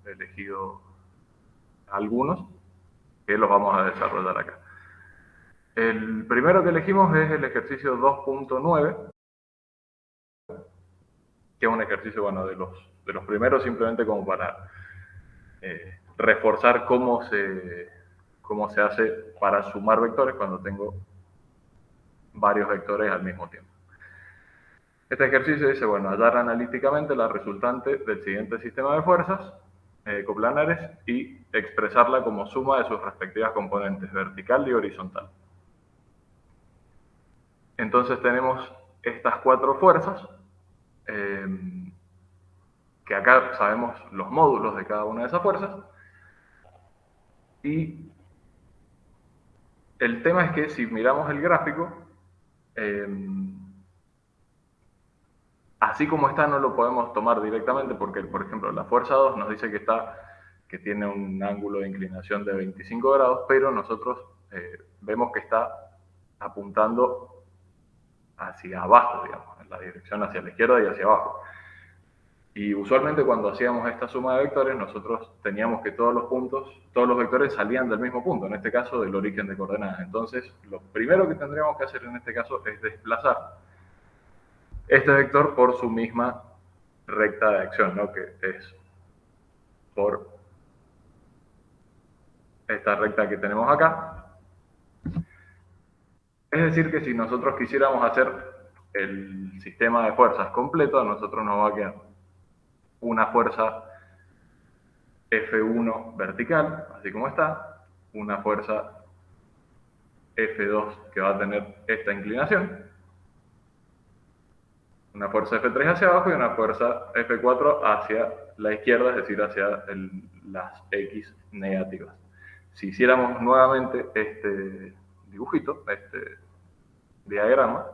elegido algunos que los vamos a desarrollar acá. El primero que elegimos es el ejercicio 2.9, que es un ejercicio, bueno, de los primeros, simplemente como para reforzar cómo se hace para sumar vectores cuando tengo varios vectores al mismo tiempo. Este ejercicio dice, bueno, hallar analíticamente la resultante del siguiente sistema de fuerzas coplanares y expresarla como suma de sus respectivas componentes, vertical y horizontal. Entonces tenemos estas cuatro fuerzas, que acá sabemos los módulos de cada una de esas fuerzas, y el tema es que si miramos el gráfico, así como está no lo podemos tomar directamente porque, por ejemplo, la fuerza 2 nos dice que tiene un ángulo de inclinación de 25 grados, pero nosotros vemos que está apuntando hacia abajo, digamos, en la dirección hacia la izquierda y hacia abajo. Y usualmente cuando hacíamos esta suma de vectores, nosotros teníamos que todos los vectores salían del mismo punto, en este caso del origen de coordenadas. Entonces, lo primero que tendríamos que hacer en este caso es desplazar este vector por su misma recta de acción, ¿no? Que es por esta recta que tenemos acá. Es decir, que si nosotros quisiéramos hacer el sistema de fuerzas completo, a nosotros nos va a quedar una fuerza F1 vertical, así como está, una fuerza F2 que va a tener esta inclinación, una fuerza F3 hacia abajo y una fuerza F4 hacia la izquierda, es decir, hacia las X negativas. Si hiciéramos nuevamente este dibujito, este diagrama,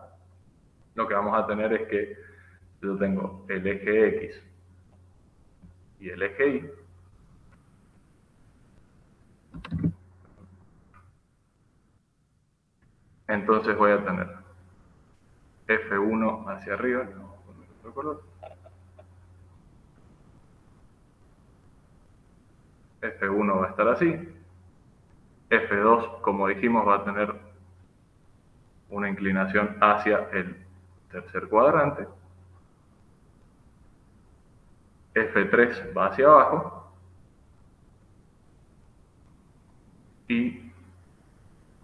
lo que vamos a tener es que yo tengo el eje X y el eje Y. Entonces voy a tener F1 hacia arriba, le vamos a poner otro color, F1 va a estar así, F2, como dijimos, va a tener una inclinación hacia el tercer cuadrante, F3 va hacia abajo y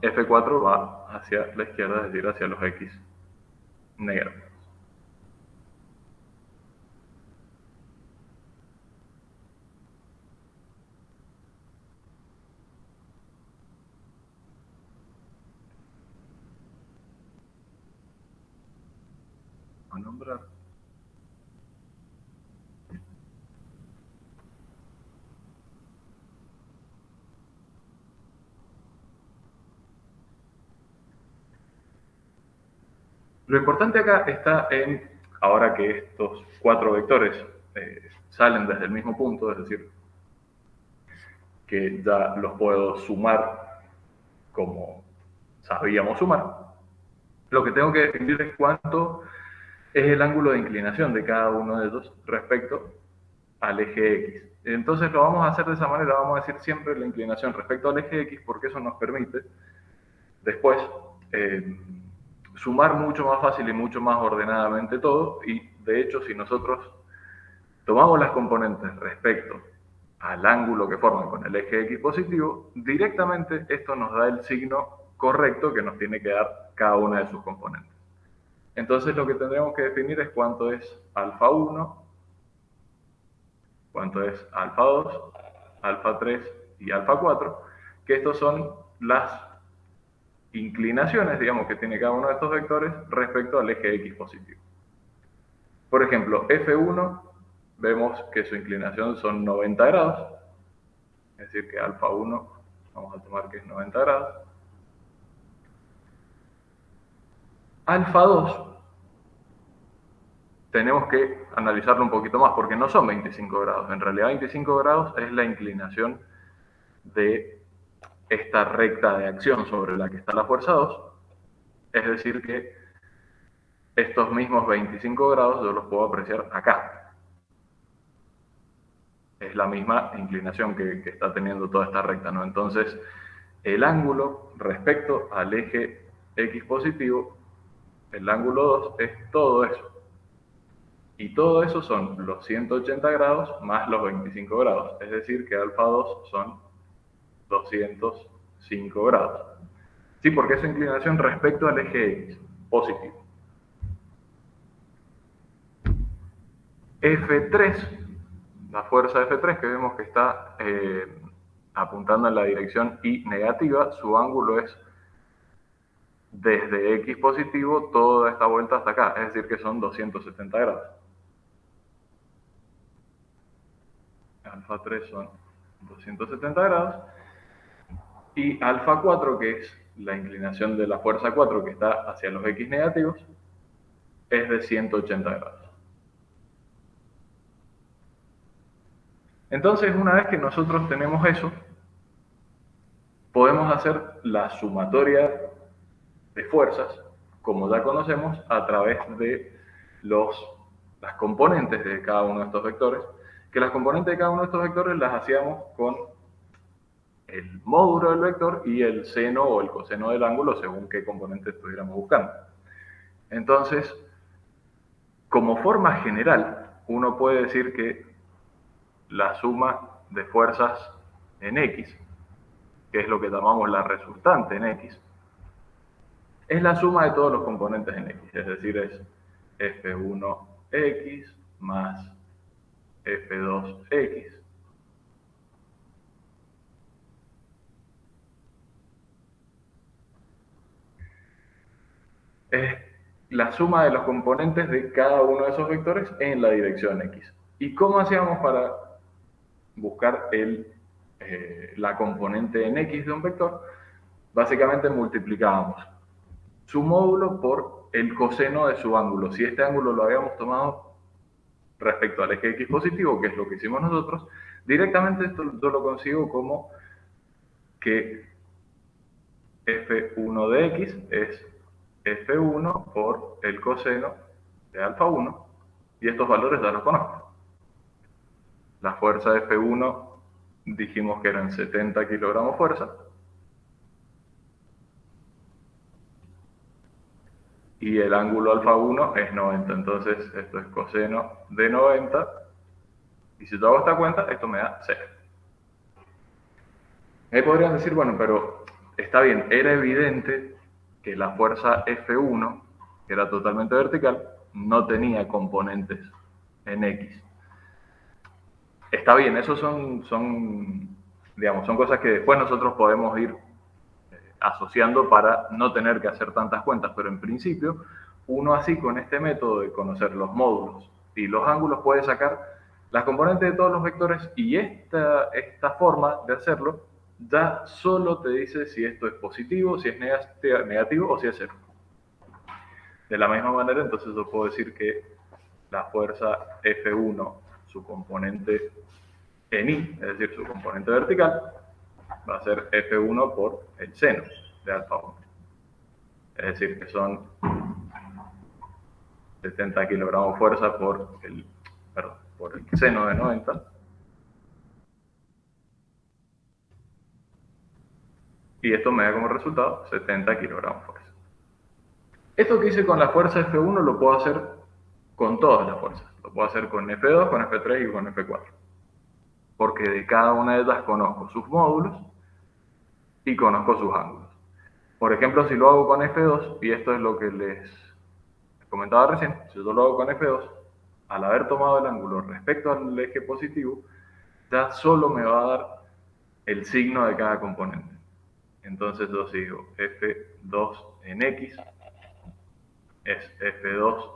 F4 va hacia la izquierda, es decir, hacia los X negros. A nombrar. Lo importante acá está en, ahora que estos cuatro vectores salen desde el mismo punto, es decir, que ya los puedo sumar como sabíamos sumar, lo que tengo que definir es cuánto es el ángulo de inclinación de cada uno de ellos respecto al eje X. Entonces lo vamos a hacer de esa manera, vamos a decir siempre la inclinación respecto al eje X, porque eso nos permite después sumar mucho más fácil y mucho más ordenadamente todo, y de hecho si nosotros tomamos las componentes respecto al ángulo que forman con el eje X positivo, directamente esto nos da el signo correcto que nos tiene que dar cada una de sus componentes. Entonces lo que tendríamos que definir es cuánto es alfa 1, cuánto es alfa 2, alfa 3 y alfa 4, que estos son las inclinaciones, digamos, que tiene cada uno de estos vectores respecto al eje X positivo. Por ejemplo, F1, vemos que su inclinación son 90 grados, es decir, que alfa 1, vamos a tomar que es 90 grados. Alfa 2, tenemos que analizarlo un poquito más, porque no son 25 grados. En realidad 25 grados es la inclinación de esta recta de acción sobre la que está la fuerza 2. Es decir que estos mismos 25 grados yo los puedo apreciar acá. es la misma inclinación que está teniendo toda esta recta, ¿no? Entonces, el ángulo respecto al eje X positivo, el ángulo 2 es todo eso. Y todo eso son los 180 grados más los 25 grados. Es decir, que alfa 2 son 205 grados. Sí, porque es su inclinación respecto al eje X positivo. F3, la fuerza F3 que vemos que está apuntando en la dirección Y negativa, su ángulo es desde X positivo toda esta vuelta hasta acá, es decir que son 270 grados. Alfa 3 son 270 grados y alfa 4, que es la inclinación de la fuerza 4 que está hacia los X negativos, es de 180 grados. Entonces, una vez que nosotros tenemos eso, podemos hacer la sumatoria de fuerzas, como ya conocemos, a través de las componentes de cada uno de estos vectores, que las componentes de cada uno de estos vectores las hacíamos con el módulo del vector y el seno o el coseno del ángulo según qué componente estuviéramos buscando. Entonces, como forma general, uno puede decir que la suma de fuerzas en X, que es lo que llamamos la resultante en X, es la suma de todos los componentes en X, es decir, es F1X más F2X. Es la suma de los componentes de cada uno de esos vectores en la dirección X. ¿Y cómo hacíamos para buscar la componente en X de un vector? Básicamente multiplicábamos su módulo por el coseno de su ángulo. Si este ángulo lo habíamos tomado respecto al eje X positivo, que es lo que hicimos nosotros, directamente esto yo lo consigo como que F1 de X es F1 por el coseno de alfa 1, y estos valores ya los conozco. La fuerza de F1 dijimos que eran 70 kilogramos fuerza, y el ángulo alfa 1 es 90, entonces esto es coseno de 90, y si yo hago esta cuenta, esto me da 0. Ahí podrían decir, bueno, pero está bien, era evidente que la fuerza F1, que era totalmente vertical, no tenía componentes en X. Está bien, eso digamos, son cosas que después nosotros podemos ir asociando para no tener que hacer tantas cuentas, pero en principio, uno así con este método de conocer los módulos y los ángulos puede sacar las componentes de todos los vectores, y esta forma de hacerlo ya solo te dice si esto es positivo, si es negativo o si es cero. De la misma manera, entonces yo puedo decir que la fuerza F1, su componente en Y, es decir, su componente vertical, va a ser F1 por el seno de alfa 1. Es decir, que son 70 kilogramos de fuerza por el seno de 90. Y esto me da como resultado 70 kilogramos de fuerza. Esto que hice con la fuerza F1 lo puedo hacer con todas las fuerzas. Lo puedo hacer con F2, con F3 y con F4. Porque de cada una de ellas conozco sus módulos y conozco sus ángulos. Por ejemplo, si lo hago con F2, y esto es lo que les comentaba recién, si yo lo hago con F2, al haber tomado el ángulo respecto al eje positivo, ya solo me va a dar el signo de cada componente. Entonces yo sigo F2 en X, es F2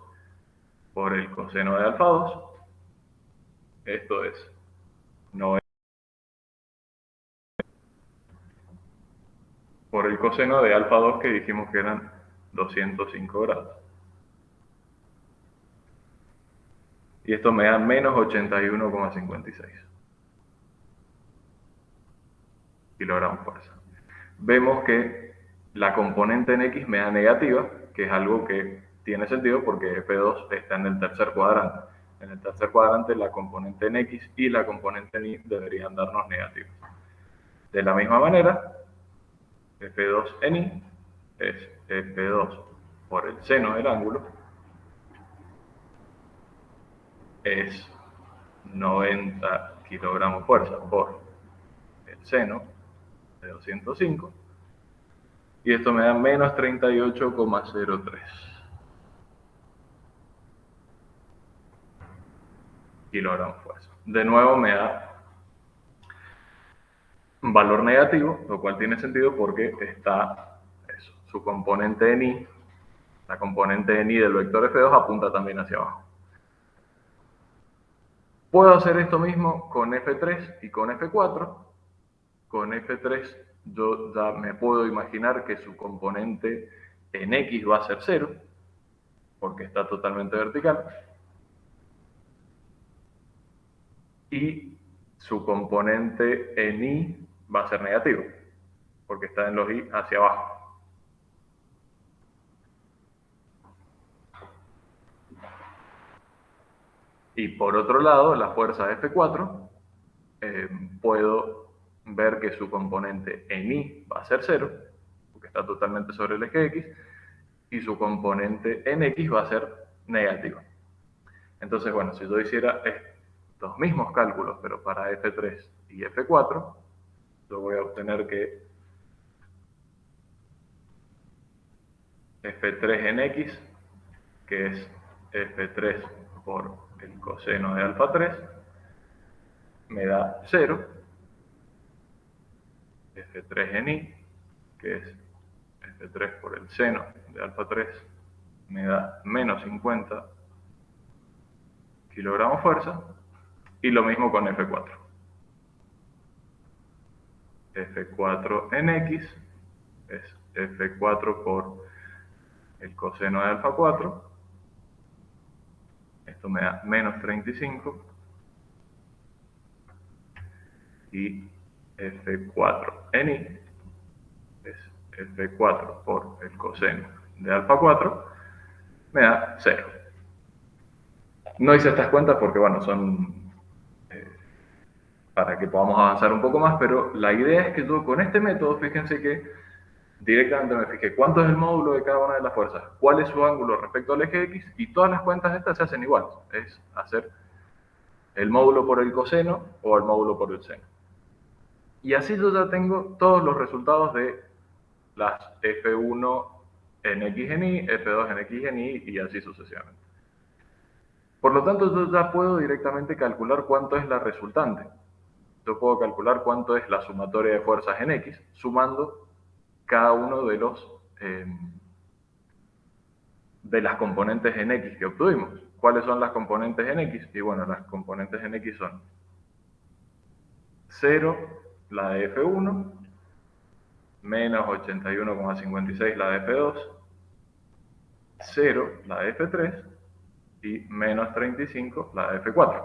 por el coseno de alfa 2, esto es 90 por el coseno de alfa 2 que dijimos que eran 205 grados. Y esto me da menos 81,56 kilogramos fuerza. Vemos que la componente en X me da negativa, que es algo que tiene sentido porque F2 está en el tercer cuadrante. en el tercer cuadrante la componente en X y la componente en Y deberían darnos negativos. De la misma manera, F2 en Y es F2 por el seno del ángulo, es 90 kilogramos fuerza por el seno de 205, y esto me da menos 38,03 kilogramos fuerza. De nuevo me da un valor negativo, lo cual tiene sentido porque está eso, su componente en Y, la componente en Y del vector F2 apunta también hacia abajo. Puedo hacer esto mismo con F3 y con F4. Con F3 yo ya me puedo imaginar que su componente en X va a ser 0, porque está totalmente vertical. Y su componente en Y va a ser negativo, porque está en los Y hacia abajo. Y por otro lado, la fuerza F4, puedo ver que su componente en Y va a ser 0, porque está totalmente sobre el eje X, y su componente en X va a ser negativo. Entonces, bueno, si yo hiciera estos mismos cálculos, pero para F3 y F4, yo voy a obtener que F3 en X, que es F3 por el coseno de alfa 3, me da 0. F3 en Y, que es F3 por el seno de alfa 3, me da menos 50 kilogramos fuerza. Y lo mismo con F4. F4 en X es F4 por el coseno de alfa 4. Esto me da menos 35. Y F4 en Y es F4 por el coseno de alfa 4, me da 0. No hice estas cuentas porque, bueno, son para que podamos avanzar un poco más, pero la idea es que yo con este método, fíjense que directamente me fijé cuánto es el módulo de cada una de las fuerzas, cuál es su ángulo respecto al eje X, y todas las cuentas estas se hacen igual. Es hacer el módulo por el coseno o el módulo por el seno. Y así yo ya tengo todos los resultados de las F1 en X en Y, F2 en X en Y y así sucesivamente. Por lo tanto, yo ya puedo directamente calcular cuánto es la resultante. Yo puedo calcular cuánto es la sumatoria de fuerzas en X, sumando cada uno de las componentes en X que obtuvimos. ¿Cuáles son las componentes en X? Y bueno, las componentes en X son 0, la de F1, menos 81,56 la de F2, 0 la de F3 y menos 35 la de F4.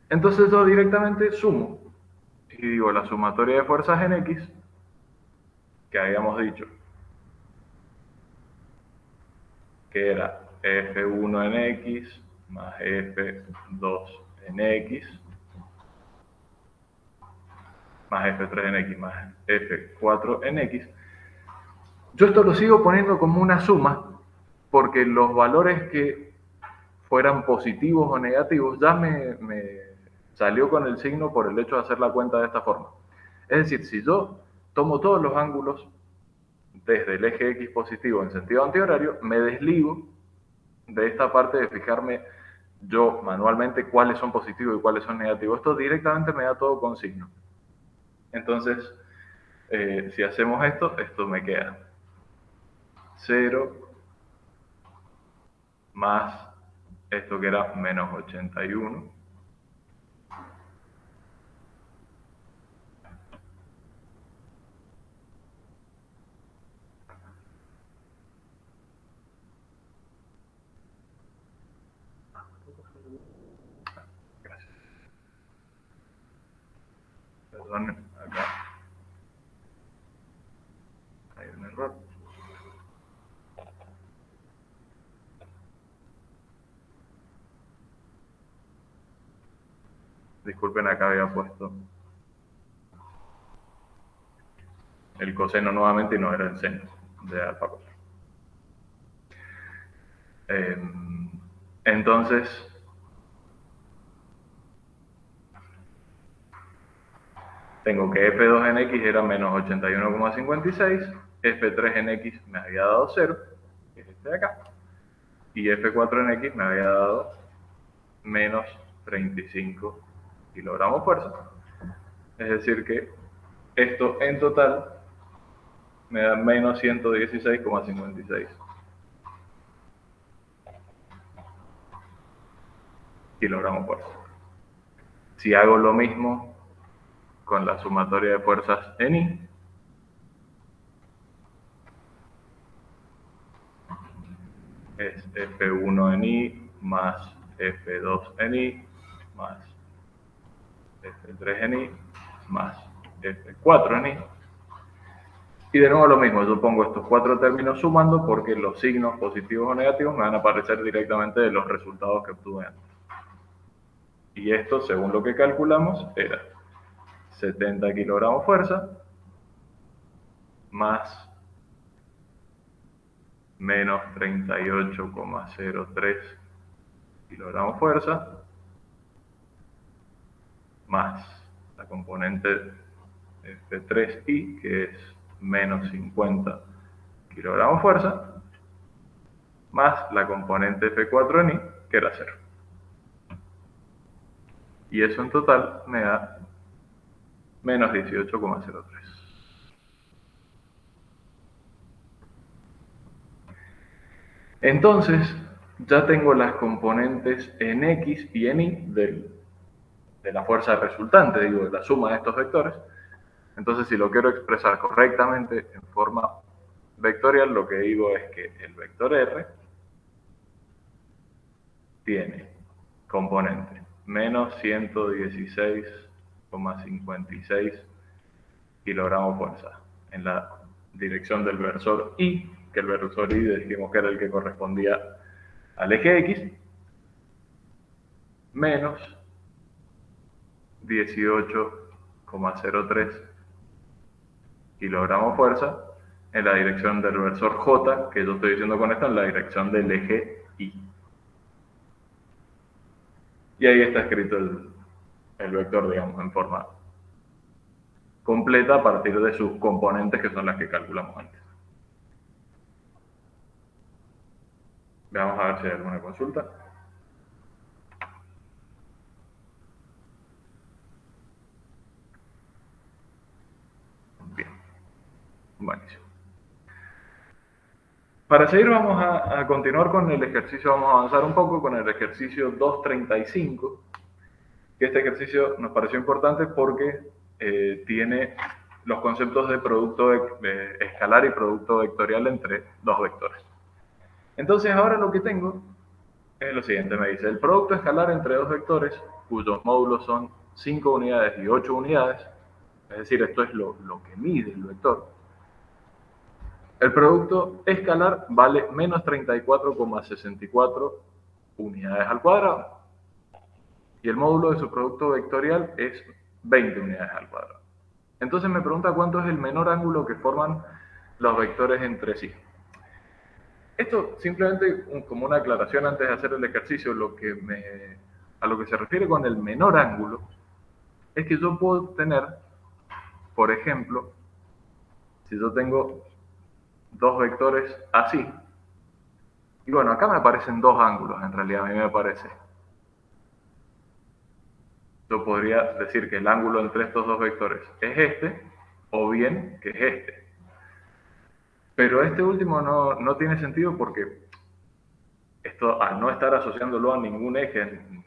Entonces yo directamente sumo y digo la sumatoria de fuerzas en X, que habíamos dicho que era F1 en X más F2 en X más F3 en X más F4 en X. Yo esto lo sigo poniendo como una suma porque los valores que fueran positivos o negativos ya me salió con el signo por el hecho de hacer la cuenta de esta forma. Es decir, si yo tomo todos los ángulos desde el eje X positivo en sentido antihorario, me desligo de esta parte de fijarme yo manualmente cuáles son positivos y cuáles son negativos. Esto directamente me da todo con signo. Entonces, si hacemos esto, esto me queda 0 más esto que era menos 81. Gracias. Perdonen, acá hay un error. disculpen, acá había puesto el coseno nuevamente y no era el seno de alfa 4. Entonces, tengo que F2 en X era menos 81,56, F3 en X me había dado 0, que es este de acá, y F4 en X me había dado menos 35 kilogramos fuerza. Es decir que esto en total me da menos 116,56 kilogramos fuerza. Si hago lo mismo con la sumatoria de fuerzas en I, es F1 en I más F2 en I más F3 en I más F4 en I. Y de nuevo lo mismo, yo pongo estos cuatro términos sumando porque los signos positivos o negativos me van a aparecer directamente de los resultados que obtuve antes. Y esto, según lo que calculamos, era 70 kilogramos fuerza más menos 38,03 kilogramos fuerza más la componente F3I, que es menos 50 kilogramos fuerza, más la componente F4 en I, que era 0. Y eso en total me da menos 18,03. Entonces, ya tengo las componentes en X y en Y de la fuerza resultante, digo, de la suma de estos vectores. Entonces, si lo quiero expresar correctamente en forma vectorial, lo que digo es que el vector R tiene componente menos 116,56 kilogramos fuerza en la dirección del versor Y, que el versor Y dijimos que era el que correspondía al eje X, menos 18,03 kilogramos fuerza en la dirección del versor J, que yo estoy diciendo con esto, en la dirección del eje Y. Y ahí está escrito el vector, digamos, en forma completa a partir de sus componentes, que son las que calculamos antes. Veamos a ver si hay alguna consulta. Bien. Buenísimo. Para seguir vamos a continuar con el ejercicio, vamos a avanzar un poco con el ejercicio 235, que este ejercicio nos pareció importante porque tiene los conceptos de producto escalar y producto vectorial entre dos vectores. Entonces ahora lo que tengo es lo siguiente, me dice, el producto escalar entre dos vectores cuyos módulos son 5 unidades y 8 unidades, es decir, esto es lo que mide el vector. El producto escalar vale menos 34,64 unidades al cuadrado. Y el módulo de su producto vectorial es 20 unidades al cuadrado. Entonces me pregunta cuánto es el menor ángulo que forman los vectores entre sí. Esto simplemente como una aclaración antes de hacer el ejercicio, a lo que se refiere con el menor ángulo, es que yo puedo tener, por ejemplo, si yo tengo dos vectores así, y bueno, acá me aparecen dos ángulos, en realidad a mí me parece. Yo podría decir que el ángulo entre estos dos vectores es este, o bien que es este. Pero este último no tiene sentido porque esto, al no estar asociándolo a ningún eje, ni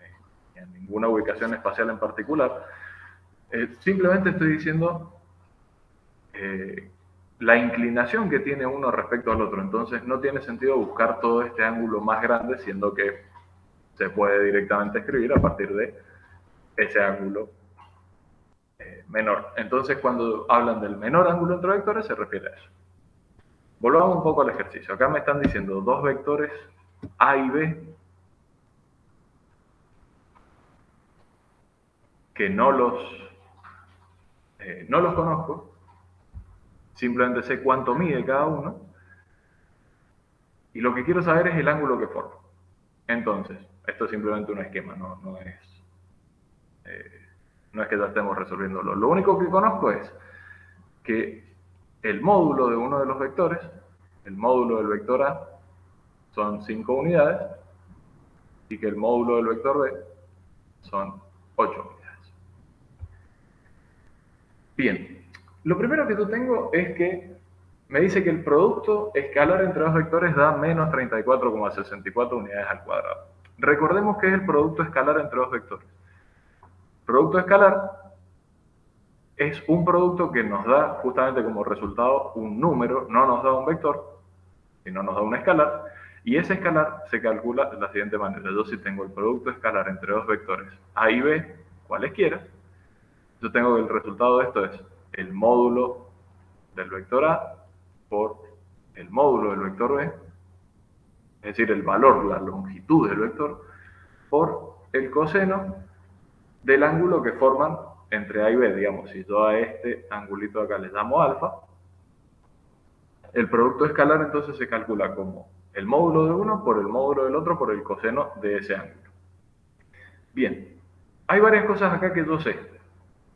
a ninguna ubicación espacial en particular, simplemente estoy diciendo la inclinación que tiene uno respecto al otro. Entonces no tiene sentido buscar todo este ángulo más grande, siendo que se puede directamente escribir a partir de ese ángulo menor. Entonces cuando hablan del menor ángulo entre vectores se refiere a eso. Volvamos un poco al ejercicio. Acá me están diciendo dos vectores A y B que no los conozco, simplemente sé cuánto mide cada uno, y lo que quiero saber es el ángulo que forma. Entonces, esto es simplemente un esquema, no es que ya estemos resolviéndolo. Lo único que conozco es que el módulo de uno de los vectores, el módulo del vector A, son 5 unidades, y que el módulo del vector B son 8 unidades. Bien, lo primero que yo tengo es que me dice que el producto escalar entre dos vectores da menos 34,64 unidades al cuadrado. Recordemos que es el producto escalar entre dos vectores. Producto escalar es un producto que nos da justamente como resultado un número, no nos da un vector, sino nos da un escalar, y ese escalar se calcula de la siguiente manera. Yo si tengo el producto escalar entre dos vectores A y B, cualesquiera, yo tengo que el resultado de esto es el módulo del vector A por el módulo del vector B, es decir, el valor, la longitud del vector, por el coseno del ángulo que forman entre A y B. Digamos, si yo a este angulito de acá le llamo alfa, el producto escalar entonces se calcula como el módulo de uno por el módulo del otro por el coseno de ese ángulo. Bien, hay varias cosas acá que yo sé.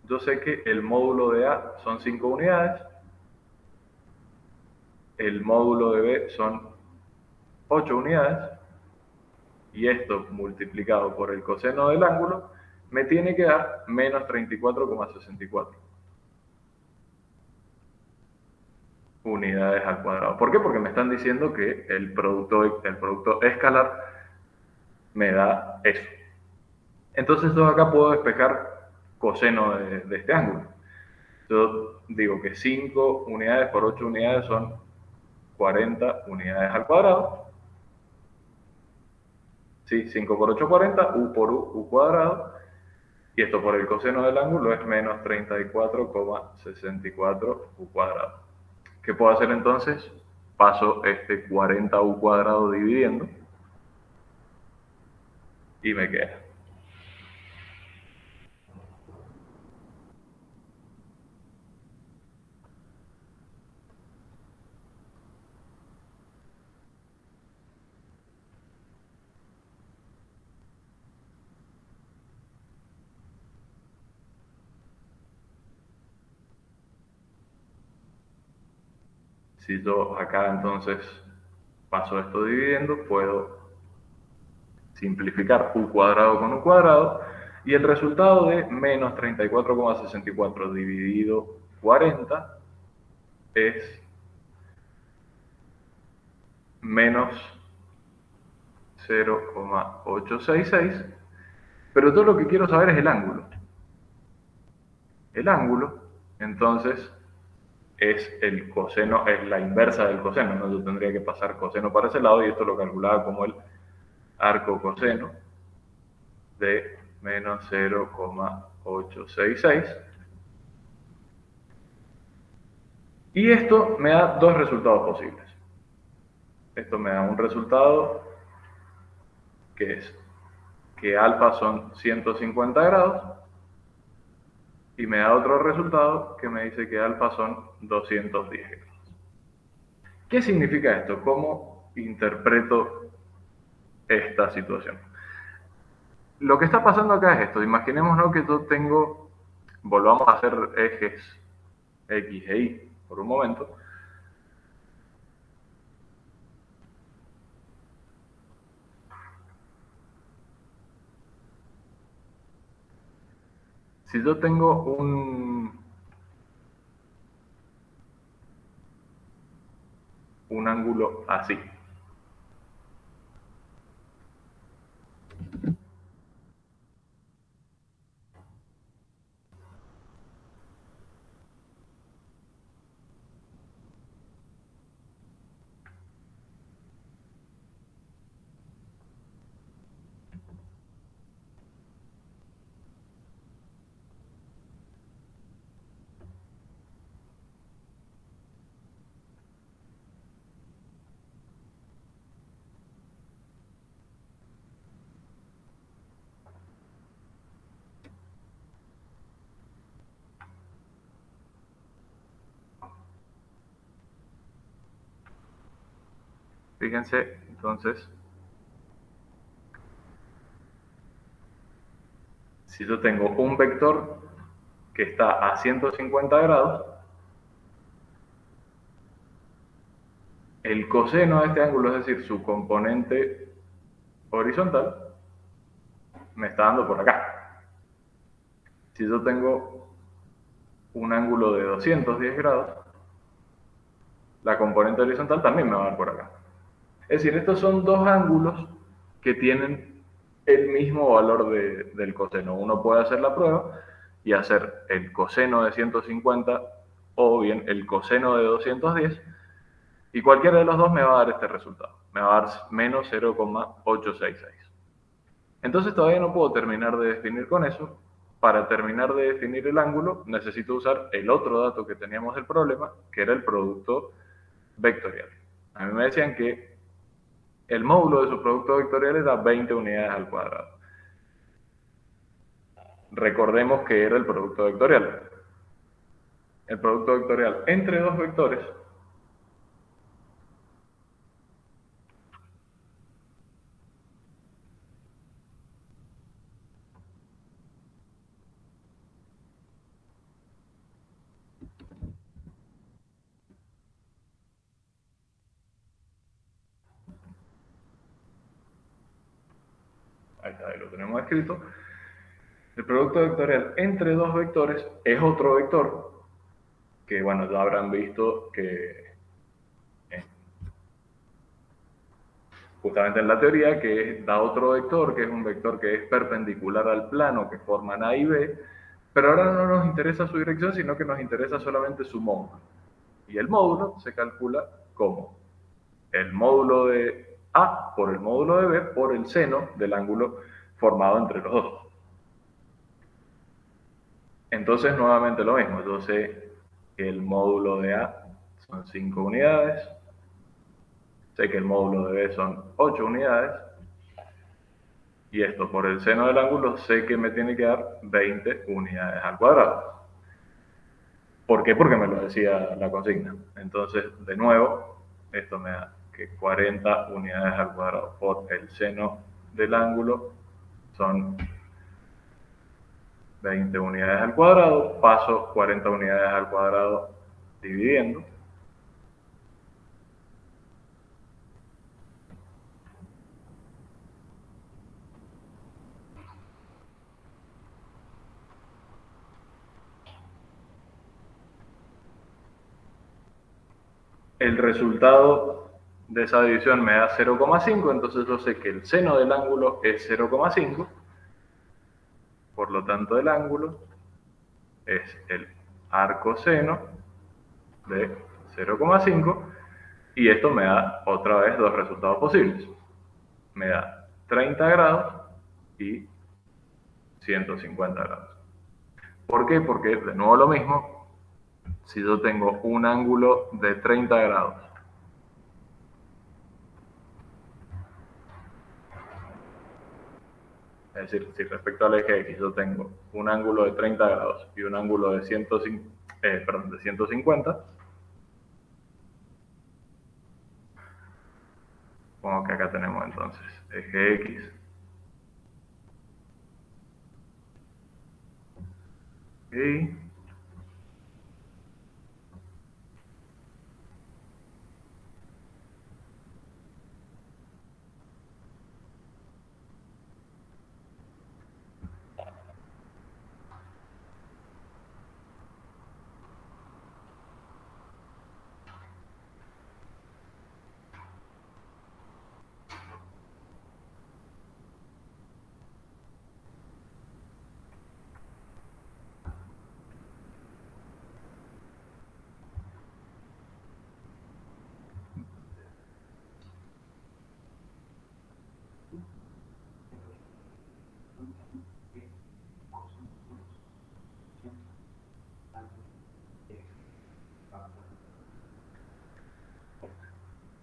Yo sé que el módulo de A son 5 unidades, el módulo de B son 8 unidades, y esto multiplicado por el coseno del ángulo me tiene que dar menos 34,64 unidades al cuadrado. ¿Por qué? Porque me están diciendo que el producto escalar me da eso. Entonces yo acá puedo despejar coseno de este ángulo. Yo digo que 5 unidades por 8 unidades son 40 unidades al cuadrado. ¿Sí? 5 por 8, 40, u por u cuadrado. Y esto por el coseno del ángulo es menos 34,64 u cuadrado. ¿Qué puedo hacer entonces? Paso este 40 u cuadrado dividiendo y me queda. Si yo acá entonces paso esto dividiendo, puedo simplificar u cuadrado con u cuadrado, y el resultado de menos 34,64 dividido 40 es menos 0,866, pero todo lo que quiero saber es el ángulo. El ángulo, entonces, es el coseno, es la inversa del coseno, ¿no? Yo tendría que pasar coseno para ese lado, y esto lo calculaba como el arco coseno de menos 0,866. Y esto me da dos resultados posibles. Esto me da un resultado que es que alfa son 150 grados, y me da otro resultado que me dice que alfa son 210 grados. ¿Qué significa esto? ¿Cómo interpreto esta situación? Lo que está pasando acá es esto. Imaginémonos que yo tengo, volvamos a hacer ejes X e Y por un momento. Si yo tengo un ángulo así, Fíjense, entonces, si yo tengo un vector que está a 150 grados, el coseno de este ángulo, es decir, su componente horizontal, me está dando por acá. Si yo tengo un ángulo de 210 grados, la componente horizontal también me va a dar por acá. Es decir, estos son dos ángulos que tienen el mismo valor del coseno. Uno puede hacer la prueba y hacer el coseno de 150 o bien el coseno de 210, y cualquiera de los dos me va a dar este resultado. Me va a dar menos 0,866. Entonces todavía no puedo terminar de definir con eso. Para terminar de definir el ángulo, necesito usar el otro dato que teníamos del problema, que era el producto vectorial. A mí me decían que el módulo de su producto vectorial era 20 unidades al cuadrado. Recordemos que era el producto vectorial. El producto vectorial entre dos vectores ahí está, ahí lo tenemos escrito. El producto vectorial entre dos vectores es otro vector que, bueno, ya habrán visto que justamente en la teoría, que da otro vector, que es un vector que es perpendicular al plano que forman A y B, pero ahora no nos interesa su dirección, sino que nos interesa solamente su módulo. Y el módulo se calcula como el módulo de A por el módulo de B por el seno del ángulo formado entre los dos. Entonces, nuevamente lo mismo. Yo sé que el módulo de A son 5 unidades, sé que el módulo de B son 8 unidades, y esto por el seno del ángulo sé que me tiene que dar 20 unidades al cuadrado. ¿Por qué? Porque me lo decía la consigna. Entonces, de nuevo, esto me da que 40 unidades al cuadrado por el seno del ángulo son 20 unidades al cuadrado, paso 40 unidades al cuadrado dividiendo. El resultado de esa división me da 0,5, entonces yo sé que el seno del ángulo es 0,5, por lo tanto el ángulo es el arcoseno de 0,5, y esto me da otra vez dos resultados posibles. Me da 30 grados y 150 grados. ¿Por qué? Porque de nuevo lo mismo, si yo tengo un ángulo de 30 grados, es decir, si respecto al eje X yo tengo un ángulo de 30 grados y un ángulo de 150, supongo que acá tenemos entonces eje X y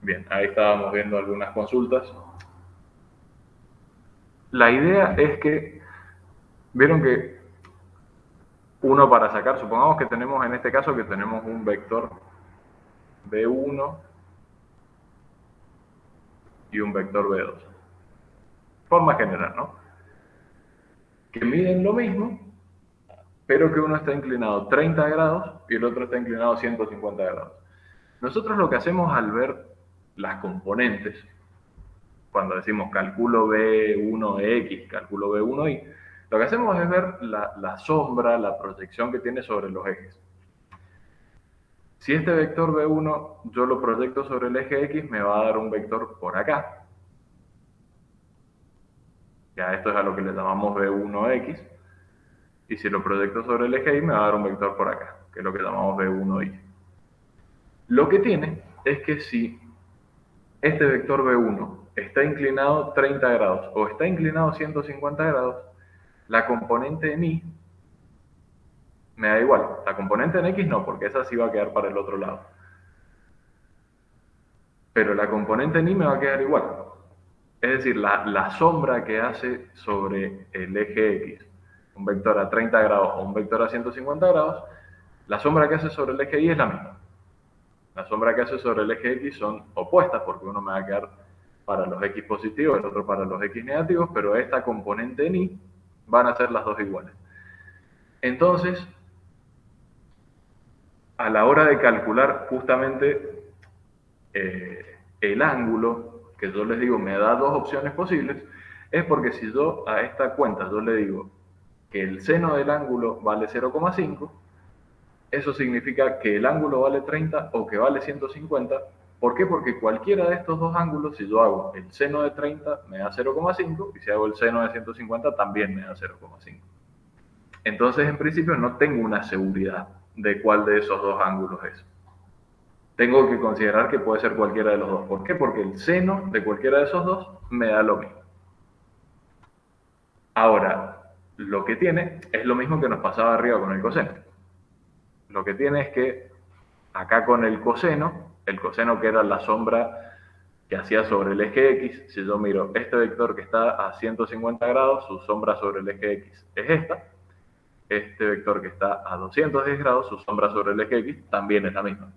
bien, ahí estábamos viendo algunas consultas. La idea es que, vieron que uno para sacar, supongamos que tenemos en este caso que tenemos un vector B1 y un vector B2. Forma general, ¿no? Que miden lo mismo, pero que uno está inclinado 30 grados y el otro está inclinado 150 grados. Nosotros lo que hacemos al ver las componentes, cuando decimos calculo B1X, calculo B1Y, lo que hacemos es ver la sombra, la proyección que tiene sobre los ejes. Si este vector B1 yo lo proyecto sobre el eje X, me va a dar un vector por acá. Ya esto es a lo que le llamamos B1X. Y si lo proyecto sobre el eje Y, me va a dar un vector por acá, que es lo que llamamos B1Y. Lo que tiene es que si este vector B1 está inclinado 30 grados o está inclinado 150 grados, la componente en Y me da igual. La componente en X no, porque esa sí va a quedar para el otro lado. Pero la componente en Y me va a quedar igual. Es decir, la sombra que hace sobre el eje X, un vector a 30 grados o un vector a 150 grados, la sombra que hace sobre el eje Y es la misma. La sombra que hace sobre el eje X son opuestas, porque uno me va a quedar para los X positivos, el otro para los X negativos, pero esta componente en Y van a ser las dos iguales. Entonces, a la hora de calcular justamente el ángulo, que yo les digo me da dos opciones posibles, es porque si yo a esta cuenta yo le digo que el seno del ángulo vale 0,5, eso significa que el ángulo vale 30 o que vale 150. ¿Por qué? Porque cualquiera de estos dos ángulos, si yo hago el seno de 30 me da 0,5 y si hago el seno de 150 también me da 0,5. Entonces, en principio, no tengo una seguridad de cuál de esos dos ángulos es. Tengo que considerar que puede ser cualquiera de los dos. ¿Por qué? Porque el seno de cualquiera de esos dos me da lo mismo. Ahora, lo que tiene es lo mismo que nos pasaba arriba con el coseno. Lo que tiene es que acá con el coseno que era la sombra que hacía sobre el eje X, si yo miro este vector que está a 150 grados, su sombra sobre el eje X es esta. Este vector que está a 210 grados, su sombra sobre el eje X también es la misma.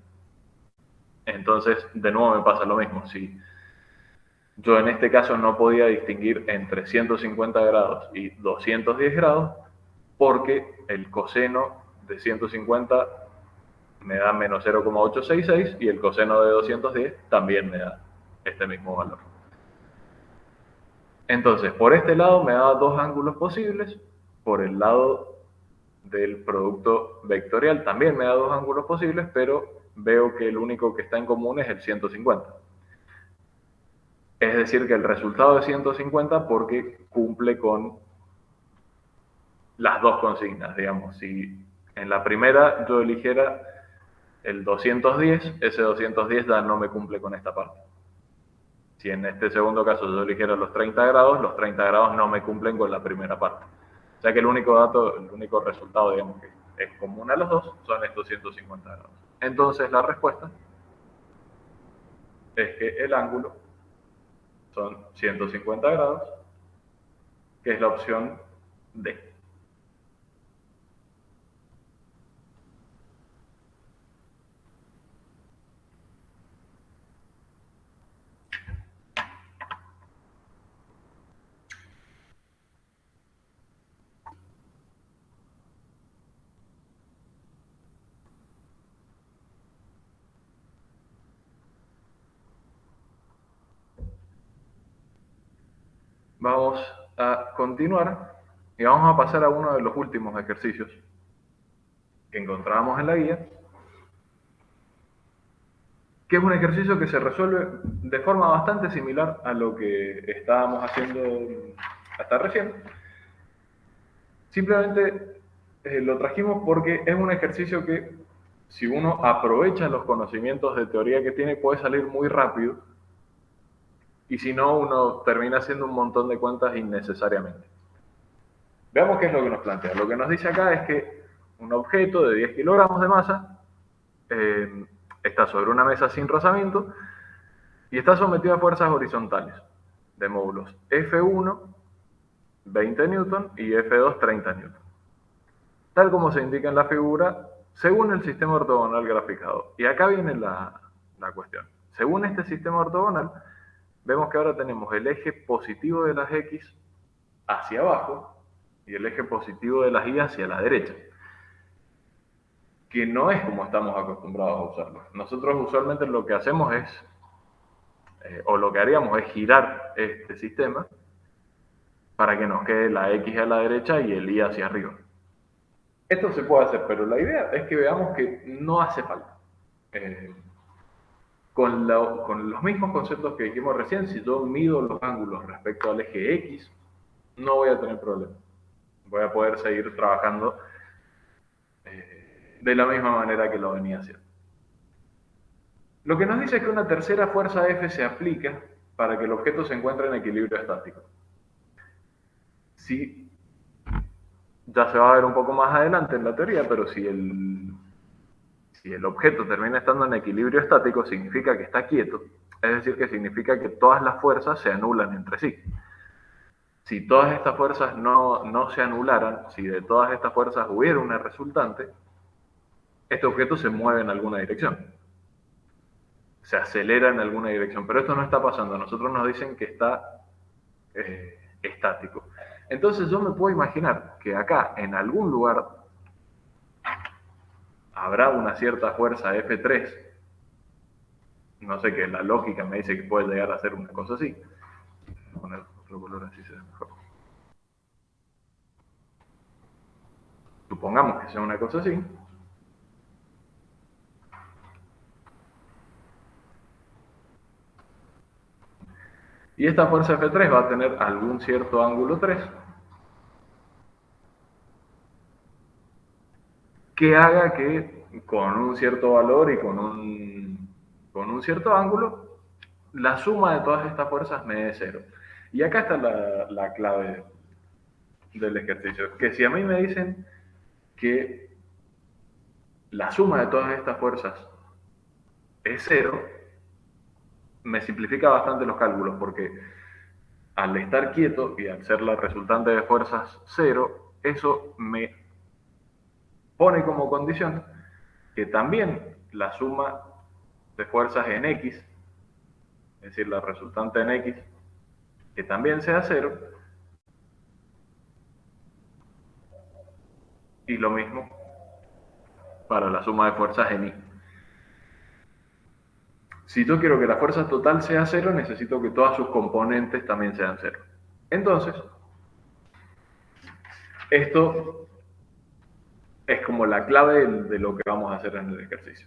Entonces, de nuevo me pasa lo mismo. Si yo en este caso no podía distinguir entre 150 grados y 210 grados, porque el coseno de 150 me da menos 0,866 y el coseno de 210 también me da este mismo valor. Entonces, por este lado me da dos ángulos posibles, por el lado del producto vectorial también me da dos ángulos posibles, pero veo que el único que está en común es el 150. Es decir, que el resultado es 150 porque cumple con las dos consignas, digamos. Si en la primera yo eligiera el 210, ese 210 ya no me cumple con esta parte. Si en este segundo caso yo eligiera los 30 grados no me cumplen con la primera parte. O sea que el único resultado, digamos, que es común a los dos, son estos 150 grados. Entonces la respuesta es que el ángulo son 150 grados, que es la opción D. Vamos a continuar y vamos a pasar a uno de los últimos ejercicios que encontrábamos en la guía, que es un ejercicio que se resuelve de forma bastante similar a lo que estábamos haciendo hasta recién. Simplemente lo trajimos porque es un ejercicio que, si uno aprovecha los conocimientos de teoría que tiene, puede salir muy rápido, y si no, uno termina haciendo un montón de cuentas innecesariamente. Veamos qué es lo que nos plantea. Lo que nos dice acá es que un objeto de 10 kilogramos de masa está sobre una mesa sin rozamiento y está sometido a fuerzas horizontales de módulos F1, 20 newton, y F2, 30 newton. Tal como se indica en la figura, según el sistema ortogonal graficado. Y acá viene la cuestión. Según este sistema ortogonal, vemos que ahora tenemos el eje positivo de las X hacia abajo y el eje positivo de las Y hacia la derecha, que no es como estamos acostumbrados a usarlo. Nosotros usualmente lo que hacemos es, o lo que haríamos es girar este sistema para que nos quede la X a la derecha y el Y hacia arriba. Esto se puede hacer, pero la idea es que veamos que no hace falta. Con los mismos conceptos que dijimos recién, si yo mido los ángulos respecto al eje X, no voy a tener problema. Voy a poder seguir trabajando de la misma manera que lo venía haciendo. Lo que nos dice es que una tercera fuerza F se aplica para que el objeto se encuentre en equilibrio estático. Si, ya se va a ver un poco más adelante en la teoría, pero si el objeto termina estando en equilibrio estático, significa que está quieto, es decir, que significa que todas las fuerzas se anulan entre sí. Si todas estas fuerzas no se anularan, si de todas estas fuerzas hubiera una resultante, este objeto se mueve en alguna dirección, se acelera en alguna dirección, pero esto no está pasando. A nosotros nos dicen que está estático. Entonces yo me puedo imaginar que acá, en algún lugar, habrá una cierta fuerza F3, no sé, que la lógica me dice que puede llegar a ser una cosa así. Voy a poner otro color así se ve mejor. Supongamos que sea una cosa así. Y esta fuerza F3 va a tener algún cierto ángulo 3 que haga que con un cierto valor y con un cierto ángulo, la suma de todas estas fuerzas me dé 0. Y acá está la clave del ejercicio, que si a mí me dicen que la suma de todas estas fuerzas es 0, me simplifica bastante los cálculos, porque al estar quieto y al ser la resultante de fuerzas 0, eso me pone como condición que también la suma de fuerzas en X, es decir, la resultante en X, que también sea 0, y lo mismo para la suma de fuerzas en Y. Si yo quiero que la fuerza total sea 0, necesito que todas sus componentes también sean 0. Entonces, esto es como la clave de lo que vamos a hacer en el ejercicio.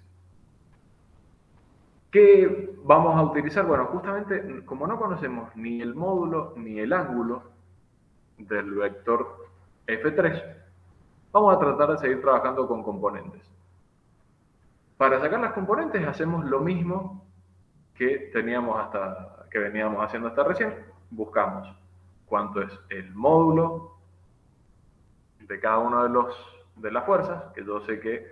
¿Qué vamos a utilizar? Bueno, justamente como no conocemos ni el módulo ni el ángulo del vector F3, vamos a tratar de seguir trabajando con componentes. Para sacar las componentes hacemos lo mismo que veníamos haciendo hasta recién. Buscamos cuánto es el módulo de cada uno de las fuerzas, que yo sé que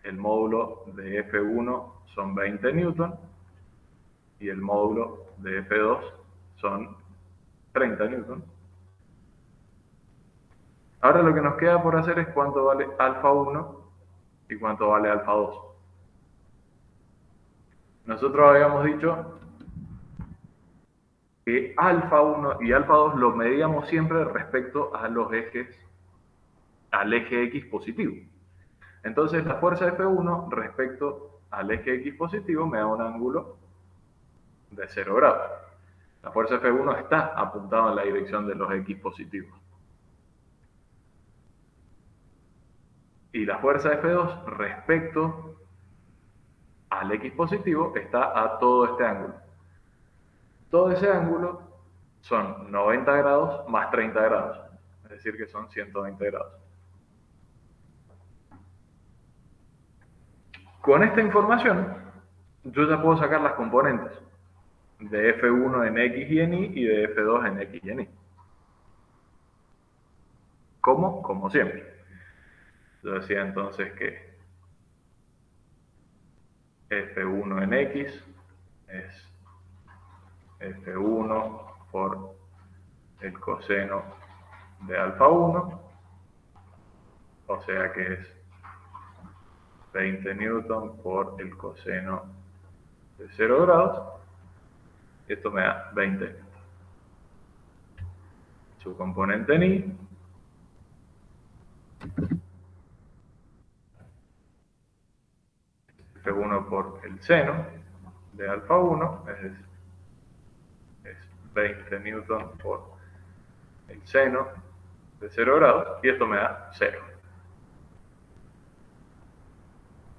el módulo de F1 son 20 newton y el módulo de F2 son 30 newton. Ahora lo que nos queda por hacer es cuánto vale alfa 1 y cuánto vale alfa 2. Nosotros habíamos dicho que alfa 1 y alfa 2 lo medíamos siempre respecto a los ejes, al eje X positivo. Entonces la fuerza F1 respecto al eje X positivo me da un ángulo de 0 grados. La fuerza F1 está apuntada en la dirección de los X positivos. Y la fuerza F2 respecto al X positivo está a todo este ángulo. Todo ese ángulo son 90 grados más 30 grados, es decir que son 120 grados. Con esta información, yo ya puedo sacar las componentes de F1 en X y en Y y de F2 en X y en Y. ¿Cómo? Como siempre. Yo decía entonces que F1 en X es F1 por el coseno de alfa 1, o sea que es 20 newton por el coseno de 0 grados, y esto me da 20. Su componente en Y F1 por el seno de alfa 1 es 20 newton por el seno de 0 grados, y esto me da 0.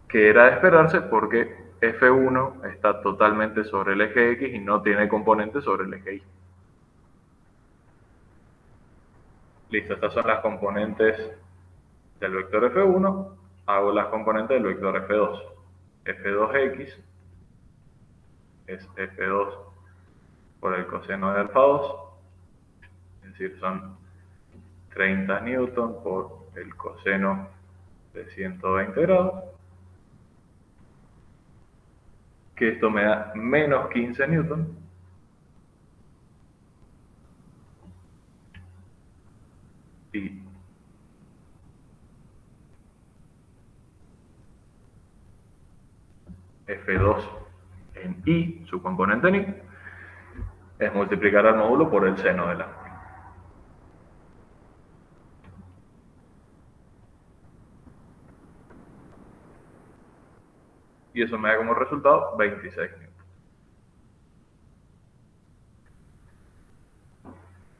Que era de esperarse porque F1 está totalmente sobre el eje X y no tiene componentes sobre el eje Y. Listo, estas son las componentes del vector F1. Hago las componentes del vector F2. F2X es F2 por el coseno de alfa 2, es decir, son 30 newton por el coseno de 120 grados, que esto me da menos 15 newton, y F2 en Y, su componente en Y, es multiplicar al módulo por el seno del ángulo. Y eso me da como resultado 26 newton.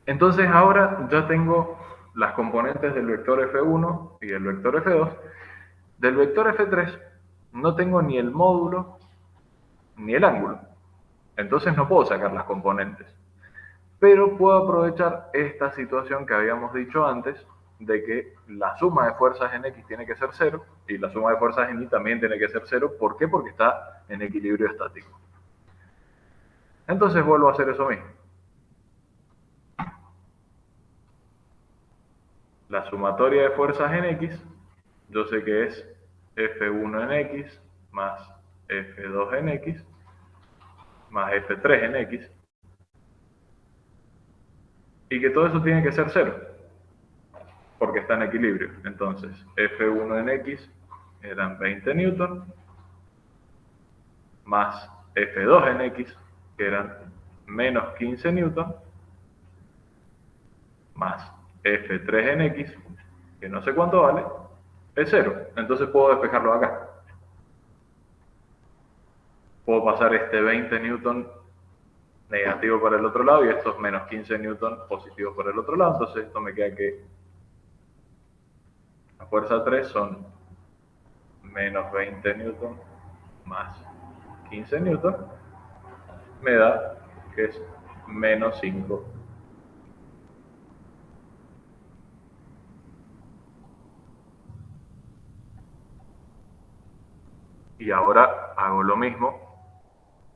Entonces ahora ya tengo las componentes del vector F1 y del vector F2. Del vector F3 no tengo ni el módulo ni el ángulo. Entonces no puedo sacar las componentes. Pero puedo aprovechar esta situación que habíamos dicho antes, de que la suma de fuerzas en X tiene que ser 0 y la suma de fuerzas en Y también tiene que ser 0. ¿Por qué? Porque está en equilibrio estático. Entonces vuelvo a hacer eso mismo. La sumatoria de fuerzas en X, yo sé que es F1 en X más F2 en X más F3 en X, y que todo eso tiene que ser 0, porque está en equilibrio. Entonces, F1 en X eran 20 newton, más F2 en X, que eran menos 15 newton, más F3 en X, que no sé cuánto vale, es 0. Entonces puedo despejarlo acá. Puedo pasar este 20 newton negativo para el otro lado y estos menos 15 newton positivos por el otro lado. Entonces esto me queda que la fuerza 3 son menos 20 newton más 15 newton, me da que es menos 5. Y ahora hago lo mismo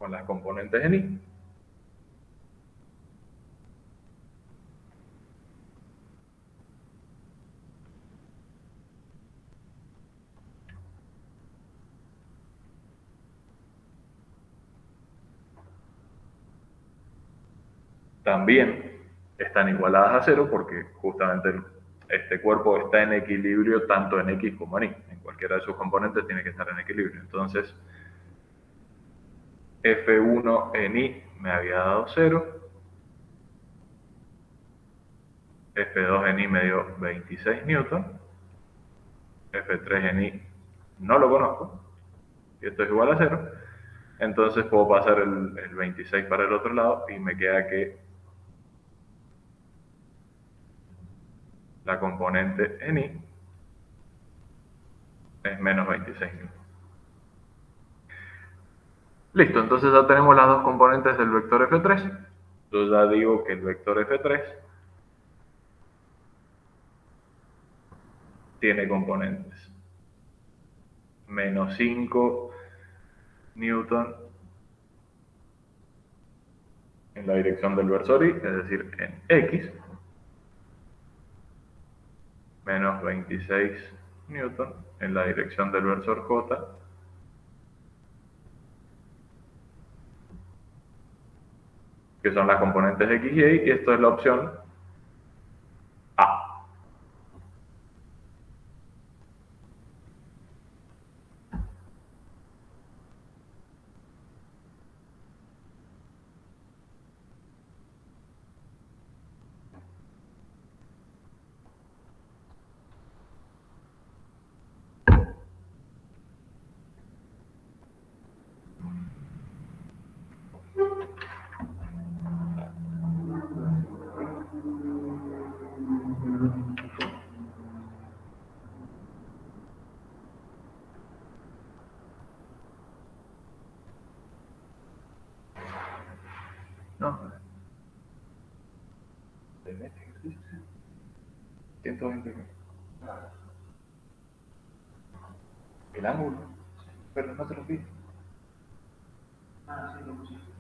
con las componentes en Y. También están igualadas a 0 porque justamente este cuerpo está en equilibrio tanto en X como en Y. En cualquiera de sus componentes tiene que estar en equilibrio. Entonces, F1 en Y me había dado 0. F2 en Y me dio 26 newton. F3 en Y no lo conozco. Y esto es igual a 0. Entonces puedo pasar el 26 para el otro lado y me queda que la componente en Y es menos 26 newton. Listo, entonces ya tenemos las dos componentes del vector F3. Yo ya digo que el vector F3 tiene componentes. Menos 5 newton en la dirección del versor Y, es decir, en X. Menos 26 newton en la dirección del versor J, que son las componentes X y Y, y esto es la opción A. 120. El ángulo. Pero no te lo pido. Sí, lo pusiste.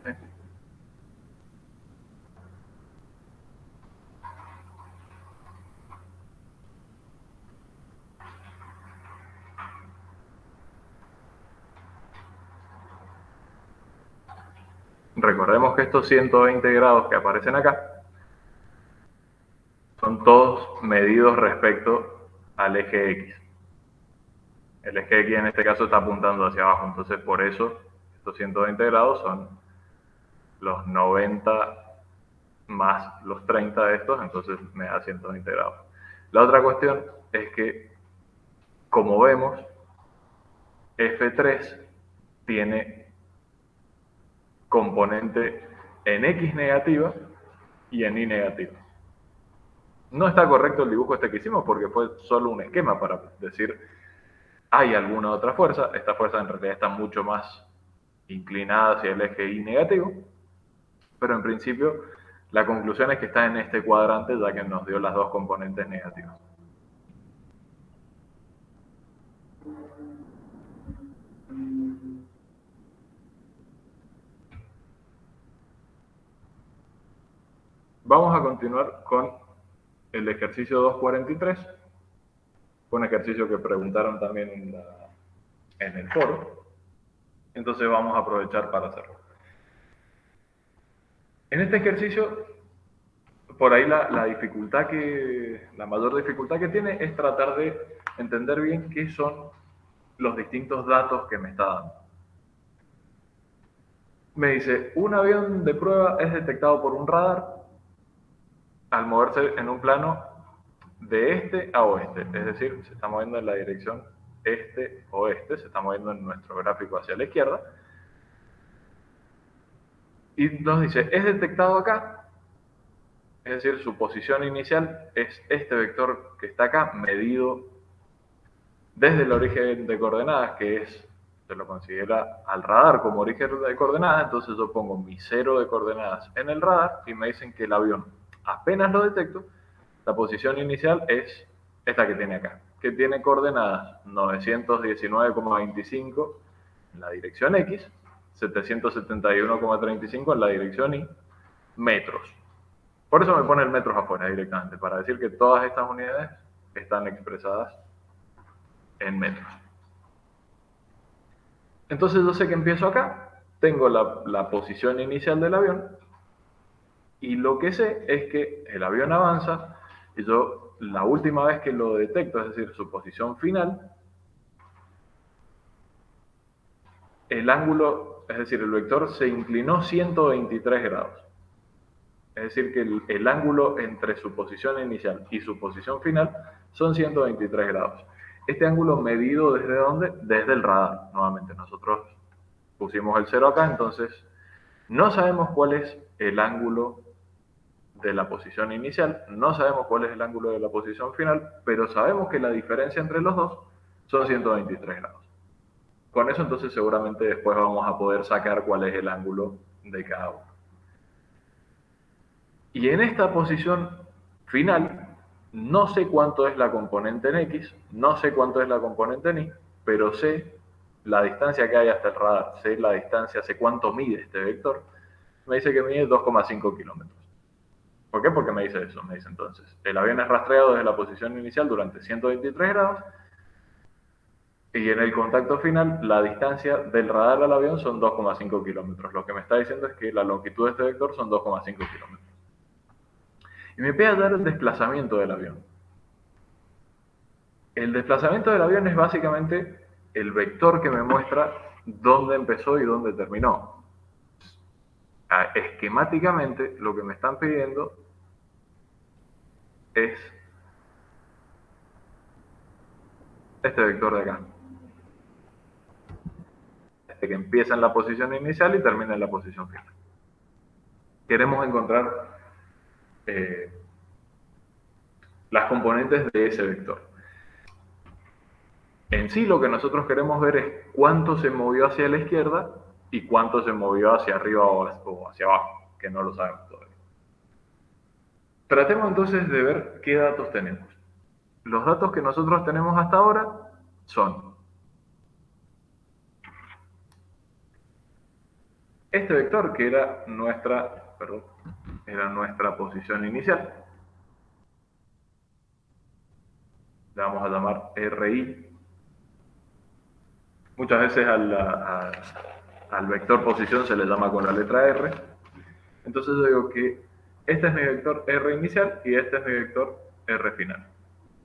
Sí. Recordemos que estos 120 grados que aparecen acá son todos medidos respecto al eje X. El eje X en este caso está apuntando hacia abajo, entonces por eso estos 120 grados son los 90 más los 30 de estos, entonces me da 120 grados. La otra cuestión es que, como vemos, F3 tiene componente en X negativa y en Y negativa. No está correcto el dibujo este que hicimos porque fue solo un esquema para decir hay alguna otra fuerza. Esta fuerza en realidad está mucho más inclinada hacia el eje Y negativo, pero en principio la conclusión es que está en este cuadrante ya que nos dio las dos componentes negativas. Vamos a continuar con el ejercicio 243. Fue un ejercicio que preguntaron también en el foro. Entonces vamos a aprovechar para hacerlo. En este ejercicio, por ahí la mayor dificultad que tiene es tratar de entender bien qué son los distintos datos que me está dando. Me dice, un avión de prueba es detectado por un radar al moverse en un plano de este a oeste, es decir, se está moviendo en la dirección este-oeste, se está moviendo en nuestro gráfico hacia la izquierda, y nos dice, es detectado acá, es decir, su posición inicial es este vector que está acá, medido desde el origen de coordenadas, que es, se lo considera al radar como origen de coordenadas, entonces yo pongo mi cero de coordenadas en el radar y me dicen que el avión, apenas lo detecto, la posición inicial es esta que tiene acá, que tiene coordenadas 919,25 en la dirección X, 771,35 en la dirección Y, metros. Por eso me pone el metros afuera directamente, para decir que todas estas unidades están expresadas en metros. Entonces yo sé que empiezo acá, tengo la posición inicial del avión, y lo que sé es que el avión avanza, y yo la última vez que lo detecto, es decir, su posición final, el ángulo, es decir, el vector se inclinó 123 grados. Es decir, que el ángulo entre su posición inicial y su posición final son 123 grados. Este ángulo medido ¿desde dónde? Desde el radar. Nuevamente, nosotros pusimos el cero acá, entonces no sabemos cuál es el ángulo de la posición inicial, no sabemos cuál es el ángulo de la posición final, pero sabemos que la diferencia entre los dos son 123 grados. Con eso entonces seguramente después vamos a poder sacar cuál es el ángulo de cada uno. Y en esta posición final, no sé cuánto es la componente en X, no sé cuánto es la componente en Y, pero sé la distancia que hay hasta el radar, sé la distancia, sé cuánto mide este vector. Me dice que mide 2,5 kilómetros. ¿Por qué? Porque me dice eso, me dice entonces. El avión es rastreado desde la posición inicial durante 123 grados y en el contacto final la distancia del radar al avión son 2,5 kilómetros. Lo que me está diciendo es que la longitud de este vector son 2,5 kilómetros. Y me pide dar el desplazamiento del avión. El desplazamiento del avión es básicamente el vector que me muestra dónde empezó y dónde terminó. Esquemáticamente, lo que me están pidiendo es este vector de acá. Este que empieza en la posición inicial y termina en la posición final. Queremos encontrar las componentes de ese vector. En sí lo que nosotros queremos ver es cuánto se movió hacia la izquierda y cuánto se movió hacia arriba o hacia abajo, que no lo sabemos todavía. Tratemos entonces de ver qué datos tenemos. Los datos que nosotros tenemos hasta ahora son este vector, que era nuestra posición inicial. Le vamos a llamar RI. Muchas veces al vector posición se le llama con la letra R. Entonces yo digo que este es mi vector R inicial y este es mi vector R final.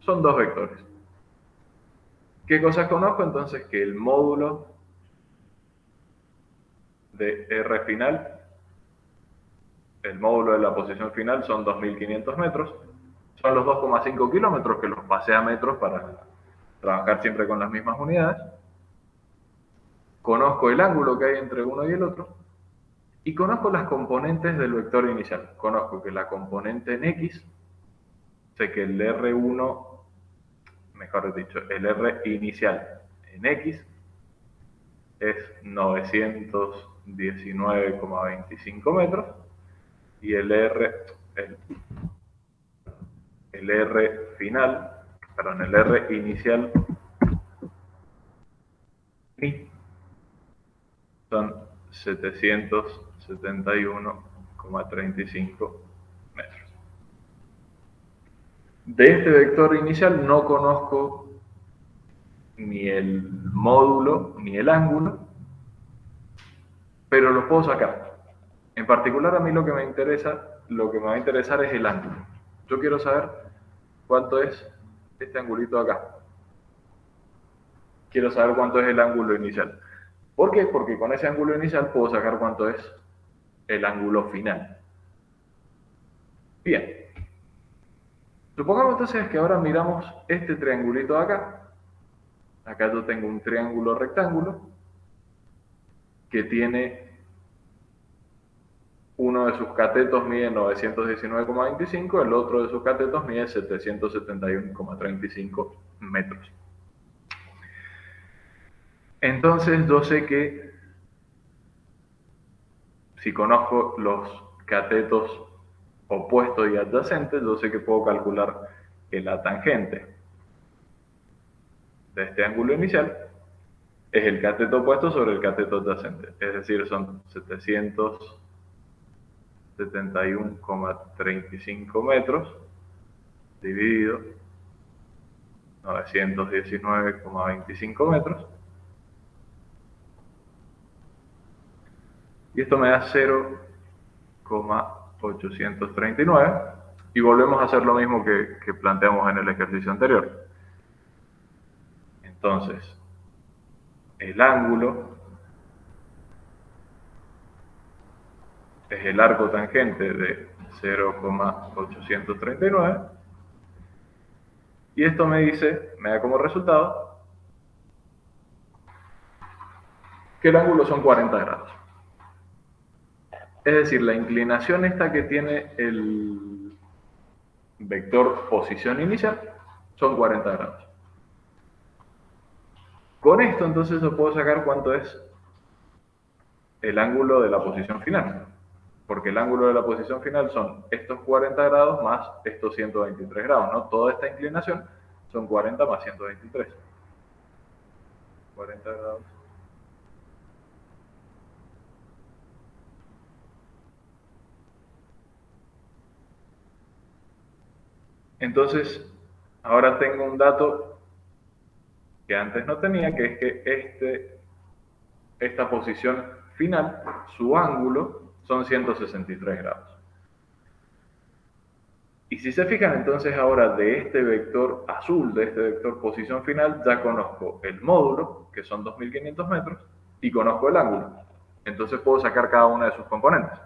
Son dos vectores. ¿Qué cosas conozco? Entonces que el módulo de R final, el módulo de la posición final son 2.500 metros. Son los 2,5 kilómetros que los pasé a metros para trabajar siempre con las mismas unidades. Conozco el ángulo que hay entre uno y el otro. Y conozco las componentes del vector inicial. Conozco que la componente en X, sé que el R1, mejor dicho, el R inicial en X es 919,25 metros y el R final, perdón, el R inicial son 771,35 metros. De este vector inicial no conozco ni el módulo ni el ángulo, pero los puedo sacar. En particular a mí lo que me va a interesar es el ángulo. Yo quiero saber cuánto es este angulito acá. Quiero saber cuánto es el ángulo inicial. ¿Por qué? Porque con ese ángulo inicial puedo sacar cuánto es el ángulo final. Bien. Supongamos entonces que ahora miramos este triangulito de acá. Acá yo tengo un triángulo rectángulo que tiene uno de sus catetos mide 919,25, el otro de sus catetos mide 771,35 metros. Entonces yo sé que si conozco los catetos opuestos y adyacentes, yo sé que puedo calcular que la tangente de este ángulo inicial es el cateto opuesto sobre el cateto adyacente, es decir, son 771,35 metros dividido 919,25 metros, y esto me da 0,839, y volvemos a hacer lo mismo que planteamos en el ejercicio anterior. Entonces, el ángulo es el arco tangente de 0,839, y esto me da como resultado que el ángulo son 40 grados. Es decir, la inclinación esta que tiene el vector posición inicial son 40 grados. Con esto entonces yo puedo sacar cuánto es el ángulo de la posición final, porque el ángulo de la posición final son estos 40 grados más estos 123 grados, ¿no? Toda esta inclinación son 40 más 123. 40 grados. Entonces, ahora tengo un dato que antes no tenía, que es que esta posición final, su ángulo son 163 grados. Y si se fijan entonces ahora de este vector azul, de este vector posición final, ya conozco el módulo, que son 2.500 metros, y conozco el ángulo. Entonces puedo sacar cada una de sus componentes.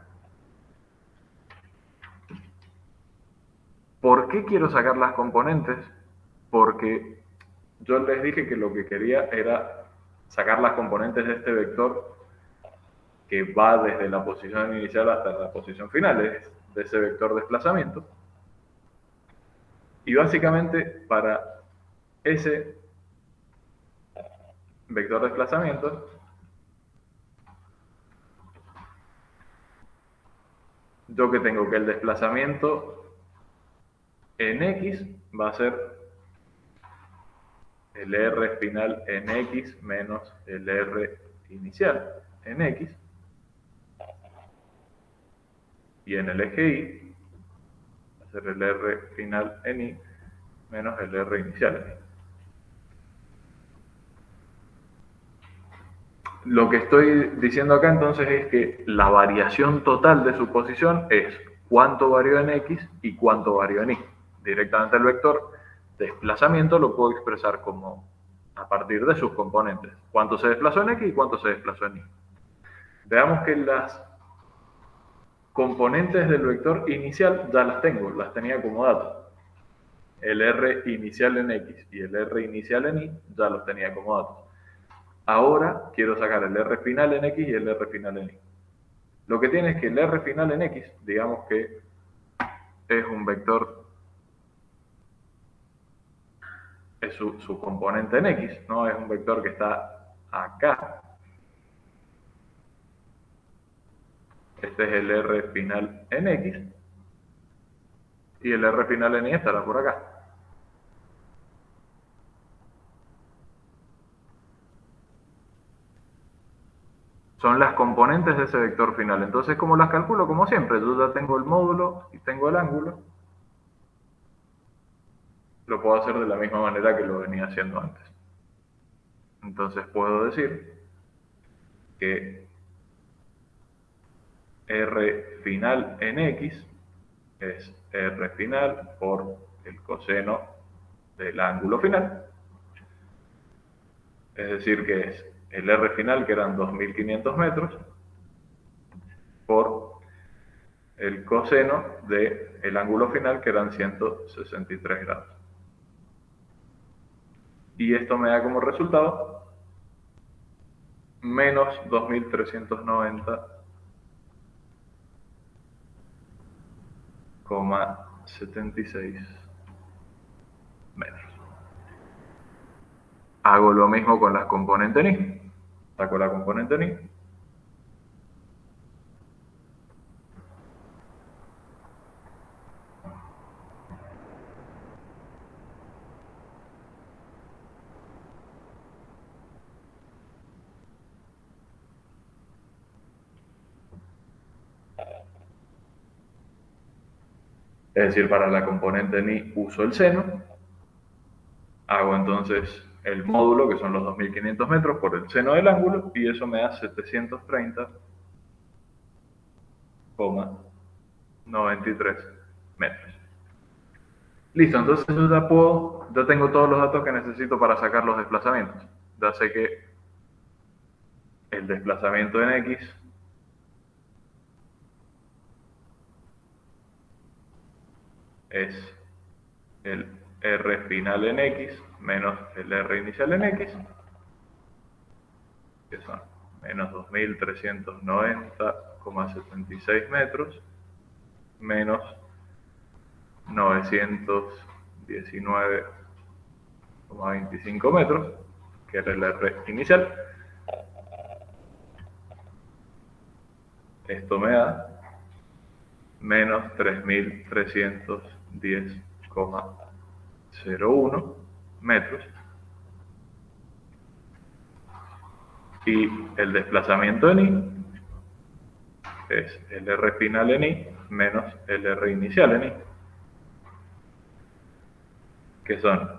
¿Por qué quiero sacar las componentes? Porque yo les dije que lo que quería era sacar las componentes de este vector que va desde la posición inicial hasta la posición final, es de ese vector de desplazamiento. Y básicamente para ese vector de desplazamiento yo que tengo que el desplazamiento en X va a ser el R final en X menos el R inicial en X, y en el eje Y va a ser el R final en Y menos el R inicial en Y. Lo que estoy diciendo acá entonces es que la variación total de su posición es cuánto varió en X y cuánto varió en Y. Directamente el vector desplazamiento lo puedo expresar como a partir de sus componentes. Cuánto se desplazó en X y cuánto se desplazó en Y. Veamos que las componentes del vector inicial ya las tengo, las tenía como dato. El R inicial en X y el R inicial en Y ya los tenía como datos. Ahora quiero sacar el R final en X y el R final en Y. Lo que tiene es que el R final en X, digamos que es un vector, es su componente en X, ¿no? Es un vector que está acá. Este es el R final en X y el R final en Y estará por acá. Son las componentes de ese vector final. Entonces, ¿cómo las calculo? Como siempre, yo ya tengo el módulo y tengo el ángulo. Lo puedo hacer de la misma manera que lo venía haciendo antes. Entonces puedo decir que R final en X es R final por el coseno del ángulo final. Es decir, que es el R final, que eran 2500 metros, por el coseno del ángulo final, que eran 163 grados. Y esto me da como resultado menos 2390,76 metros. Hago lo mismo con las componentes ni. Saco la componente ni. Es decir, para la componente ni uso el seno. Hago entonces el módulo, que son los 2500 metros, por el seno del ángulo, y eso me da 730,93 metros. Listo, entonces ya tengo todos los datos que necesito para sacar los desplazamientos. Ya sé que el desplazamiento en X es el R final en X menos el R inicial en X, que son menos 2390,76 metros, menos 919,25 metros, que era el R inicial. Esto me da menos 3310,01 metros. Y el desplazamiento en Y es el R final en Y menos el R inicial en Y, que son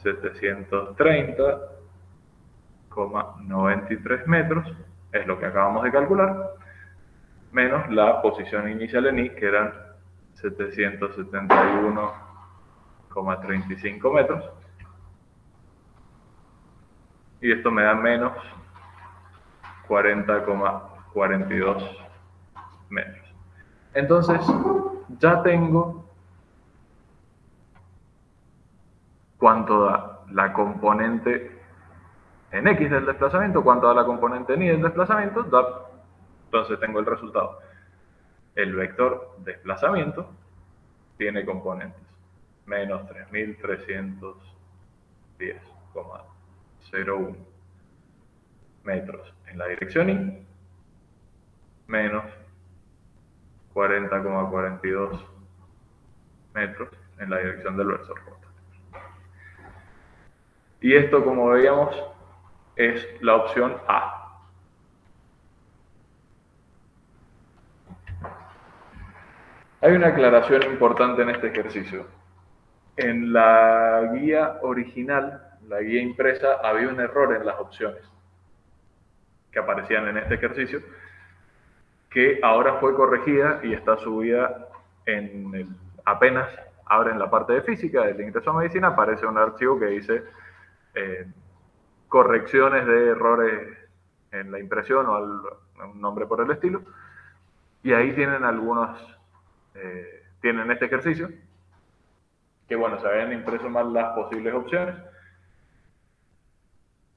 730,93 metros, es lo que acabamos de calcular, menos la posición inicial en Y, que eran 771,35 metros, y esto me da menos 40,42 metros. Entonces, ya tengo cuánto da la componente en X del desplazamiento, cuánto da la componente en Y del desplazamiento, entonces tengo el resultado. El vector desplazamiento tiene componentes menos 3310,01 metros en la dirección Y, menos 40,42 metros en la dirección del versor J. Y esto, como veíamos, es la opción A. Hay una aclaración importante en este ejercicio. En la guía original, la guía impresa, había un error en las opciones que aparecían en este ejercicio, que ahora fue corregida y está subida apenas abren la parte de física del ingreso a medicina, aparece un archivo que dice correcciones de errores en la impresión o un nombre por el estilo, y ahí tienen tienen este ejercicio, que bueno, se habían impreso mal las posibles opciones,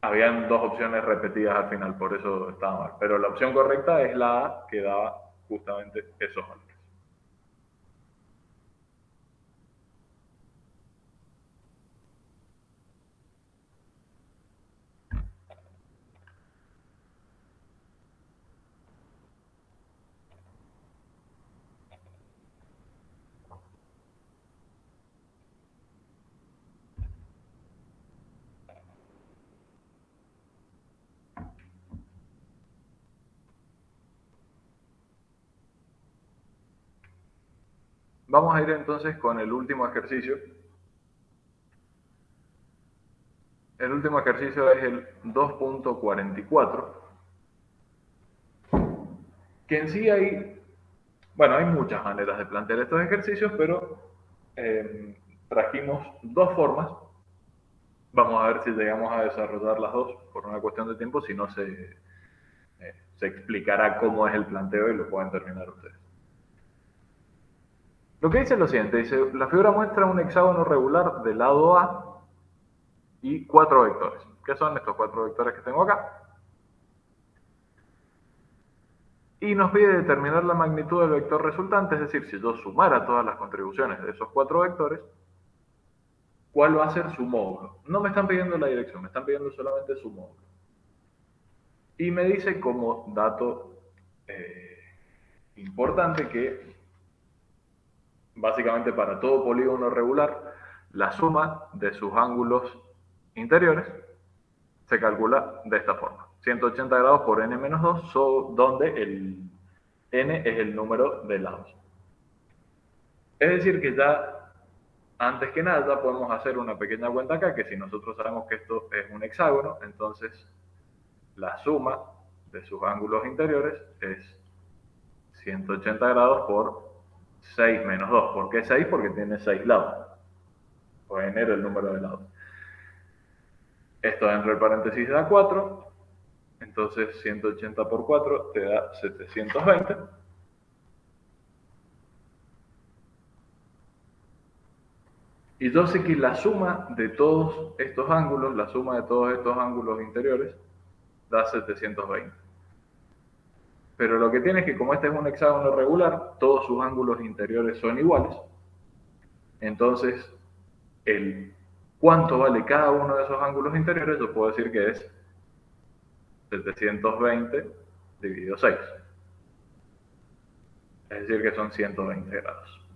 habían dos opciones repetidas al final, por eso estaba mal, pero la opción correcta es la A, que daba justamente esos valores. Vamos a ir entonces con el último ejercicio. El último ejercicio es el 2.44, que en sí hay muchas maneras de plantear estos ejercicios, pero trajimos dos formas. Vamos a ver si llegamos a desarrollar las dos por una cuestión de tiempo, si no se explicará cómo es el planteo y lo pueden terminar ustedes. Lo que dice es lo siguiente, dice, la figura muestra un hexágono regular del lado A y 4 vectores. ¿Qué son estos 4 vectores que tengo acá? Y nos pide determinar la magnitud del vector resultante, es decir, si yo sumara todas las contribuciones de esos 4 vectores, ¿cuál va a ser su módulo? No me están pidiendo la dirección, me están pidiendo solamente su módulo. Y me dice como dato importante que básicamente para todo polígono regular, la suma de sus ángulos interiores se calcula de esta forma. 180 grados por n-2, donde el n es el número de lados. Es decir, que ya, antes que nada, ya podemos hacer una pequeña cuenta acá, que si nosotros sabemos que esto es un hexágono, entonces la suma de sus ángulos interiores es 180 grados por 6 menos 2. ¿Por qué 6? Porque tiene 6 lados. O n era el número de lados. Esto dentro del paréntesis da 4. Entonces 180 por 4 te da 720. Y yo sé que la suma de todos estos ángulos, la suma de todos estos ángulos interiores, da 720. Pero lo que tiene es que como este es un hexágono regular, todos sus ángulos interiores son iguales. Entonces, cuánto vale cada uno de esos ángulos interiores, yo puedo decir que es 720 dividido 6. Es decir, que son 120 grados.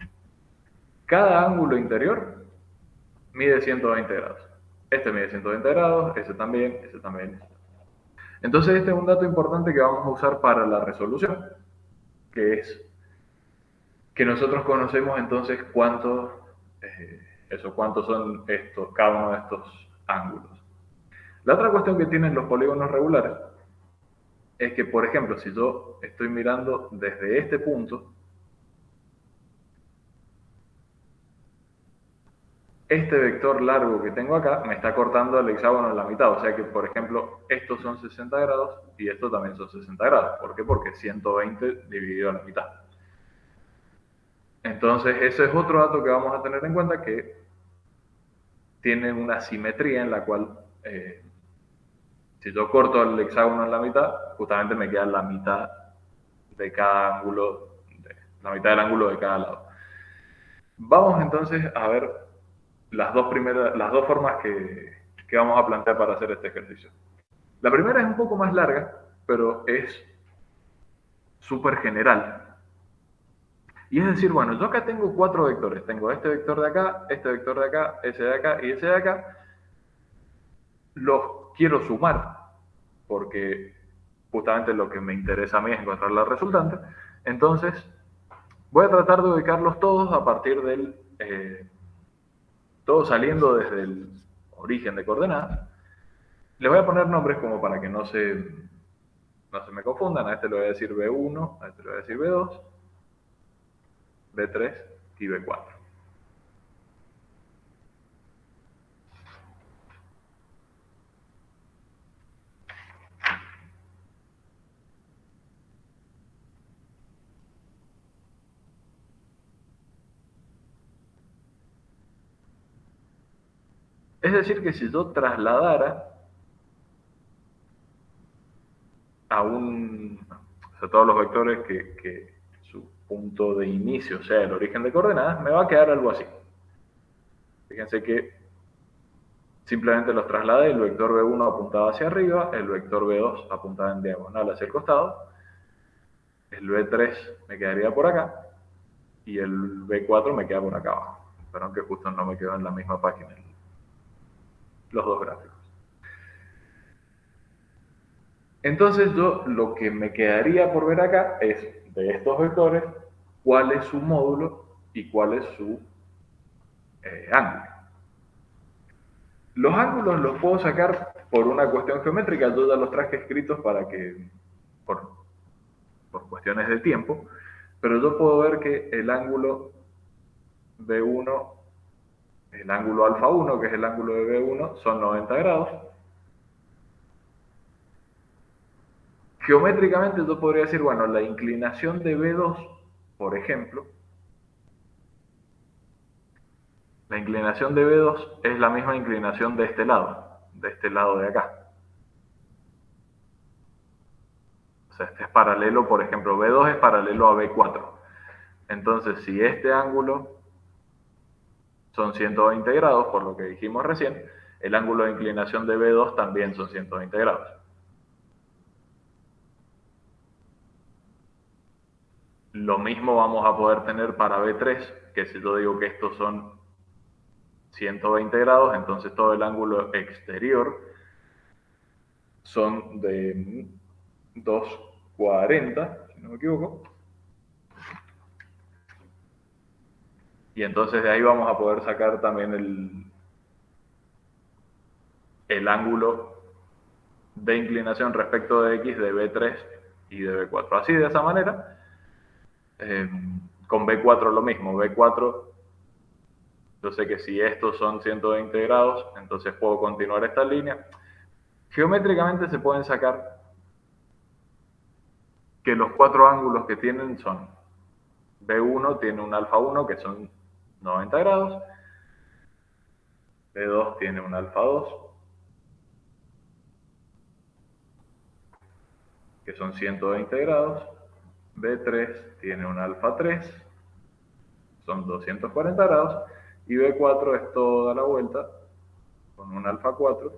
Cada ángulo interior mide 120 grados. Este mide 120 grados, ese también, ese también. Entonces este es un dato importante que vamos a usar para la resolución, que es que nosotros conocemos entonces cuántos son cada uno de estos ángulos. La otra cuestión que tienen los polígonos regulares es que, por ejemplo, si yo estoy mirando desde este punto, este vector largo que tengo acá me está cortando el hexágono en la mitad. O sea que, por ejemplo, estos son 60 grados y estos también son 60 grados. ¿Por qué? Porque 120 dividido a la mitad. Entonces, ese es otro dato que vamos a tener en cuenta, que tiene una simetría en la cual, si yo corto el hexágono en la mitad, justamente me queda la mitad de cada ángulo, la mitad del ángulo de cada lado. Vamos entonces a ver las dos formas que vamos a plantear para hacer este ejercicio. La primera es un poco más larga, pero es súper general. Y es decir, bueno, yo acá tengo 4 vectores. Tengo este vector de acá, este vector de acá, ese de acá y ese de acá. Los quiero sumar porque justamente lo que me interesa a mí es encontrar la resultante. Entonces, voy a tratar de ubicarlos todos a partir del... todos saliendo desde el origen de coordenadas. Les voy a poner nombres como para que no se me confundan. A este le voy a decir B1, a este le voy a decir B2, B3 y B4. Es decir, que si yo trasladara o sea, todos los vectores que su punto de inicio sea el origen de coordenadas, me va a quedar algo así. Fíjense que simplemente los trasladé, el vector B1 apuntaba hacia arriba, el vector B2 apuntaba en diagonal hacia el costado, el B3 me quedaría por acá y el B4 me queda por acá abajo. Pero que justo no me quedó en la misma página los dos gráficos. Entonces yo lo que me quedaría por ver acá es de estos vectores cuál es su módulo y cuál es su ángulo. Los ángulos los puedo sacar por una cuestión geométrica, yo ya los traje escritos para que, por cuestiones de tiempo, pero yo puedo ver que el ángulo B1, el ángulo alfa 1, que es el ángulo de B1, son 90 grados. Geométricamente yo podría decir, bueno, la inclinación de B2, por ejemplo, la inclinación de B2 es la misma inclinación de este lado de acá. O sea, este es paralelo, por ejemplo, B2 es paralelo a B4. Entonces, si este ángulo son 120 grados, por lo que dijimos recién, el ángulo de inclinación de B2 también son 120 grados. Lo mismo vamos a poder tener para B3, que si yo digo que estos son 120 grados, entonces todo el ángulo exterior son de 240, si no me equivoco. Y entonces de ahí vamos a poder sacar también el ángulo de inclinación respecto de X de B3 y de B4. Así, de esa manera, con B4 lo mismo. B4, yo sé que si estos son 120 grados, entonces puedo continuar esta línea. Geométricamente se pueden sacar que los 4 ángulos que tienen son B1 tiene un alfa 1 que son 90 grados, B2 tiene un alfa 2 que son 120 grados, B3 tiene un alfa 3, son 240 grados, y B4 es toda la vuelta con un alfa 4,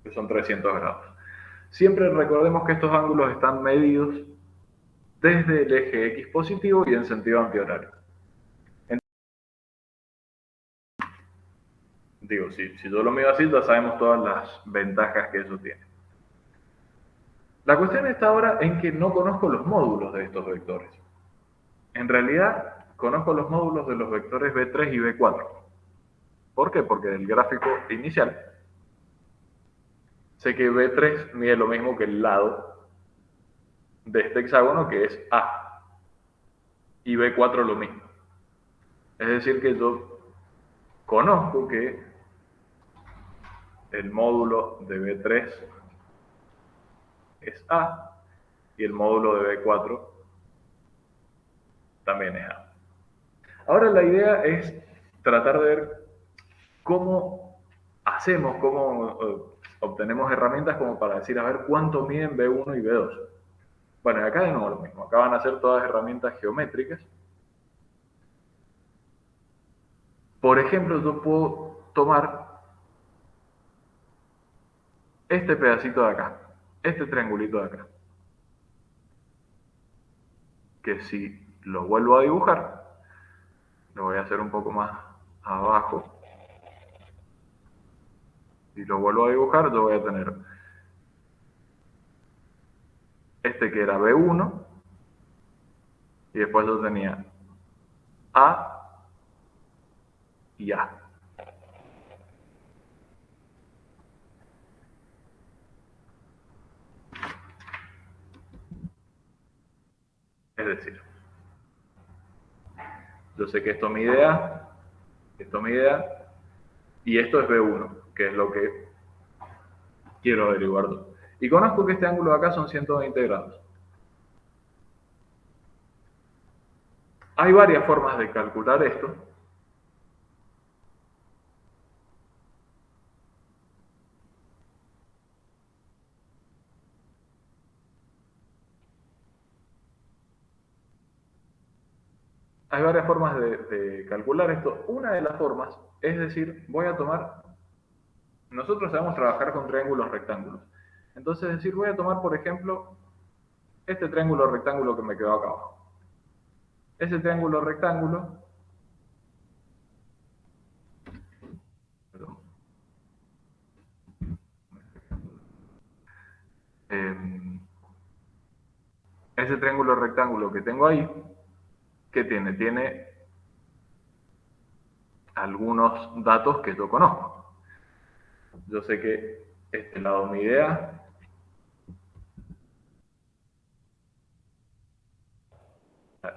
que son 300 grados. Siempre recordemos que estos ángulos están medidos desde el eje X positivo y en sentido antihorario. Digo, si yo lo mido así, ya sabemos todas las ventajas que eso tiene. La cuestión está ahora en que no conozco los módulos de estos vectores. En realidad, conozco los módulos de los vectores B3 y B4. ¿Por qué? Porque del gráfico inicial sé que B3 mide lo mismo que el lado de este hexágono, que es A, y B4 lo mismo. Es decir, que yo conozco que el módulo de B3 es A y el módulo de B4 también es A. Ahora la idea es tratar de ver cómo hacemos, cómo obtenemos herramientas como para decir, a ver, cuánto miden B1 y B2. Bueno, acá de nuevo lo mismo. Acá van a ser todas herramientas geométricas. Por ejemplo, yo puedo tomar este pedacito de acá, este triangulito de acá. Que si lo vuelvo a dibujar, lo voy a hacer un poco más abajo, y lo vuelvo a dibujar, yo voy a tener este que era B1, y después yo tenía A y A. Es decir, yo sé que esto es mi idea, esto es mi idea, y esto es B1, que es lo que quiero averiguar yo. Y conozco que este ángulo de acá son 120 grados. Hay varias formas de calcular esto. Hay varias formas de calcular esto. Una de las formas es decir, voy a tomar, nosotros sabemos trabajar con triángulos rectángulos. Entonces, es decir, voy a tomar, por ejemplo, este triángulo rectángulo que me quedó acá abajo. Ese triángulo rectángulo, perdón, eh, ese triángulo rectángulo que tengo ahí, ¿qué tiene? Tiene algunos datos que yo conozco. Yo sé que este lado mi idea,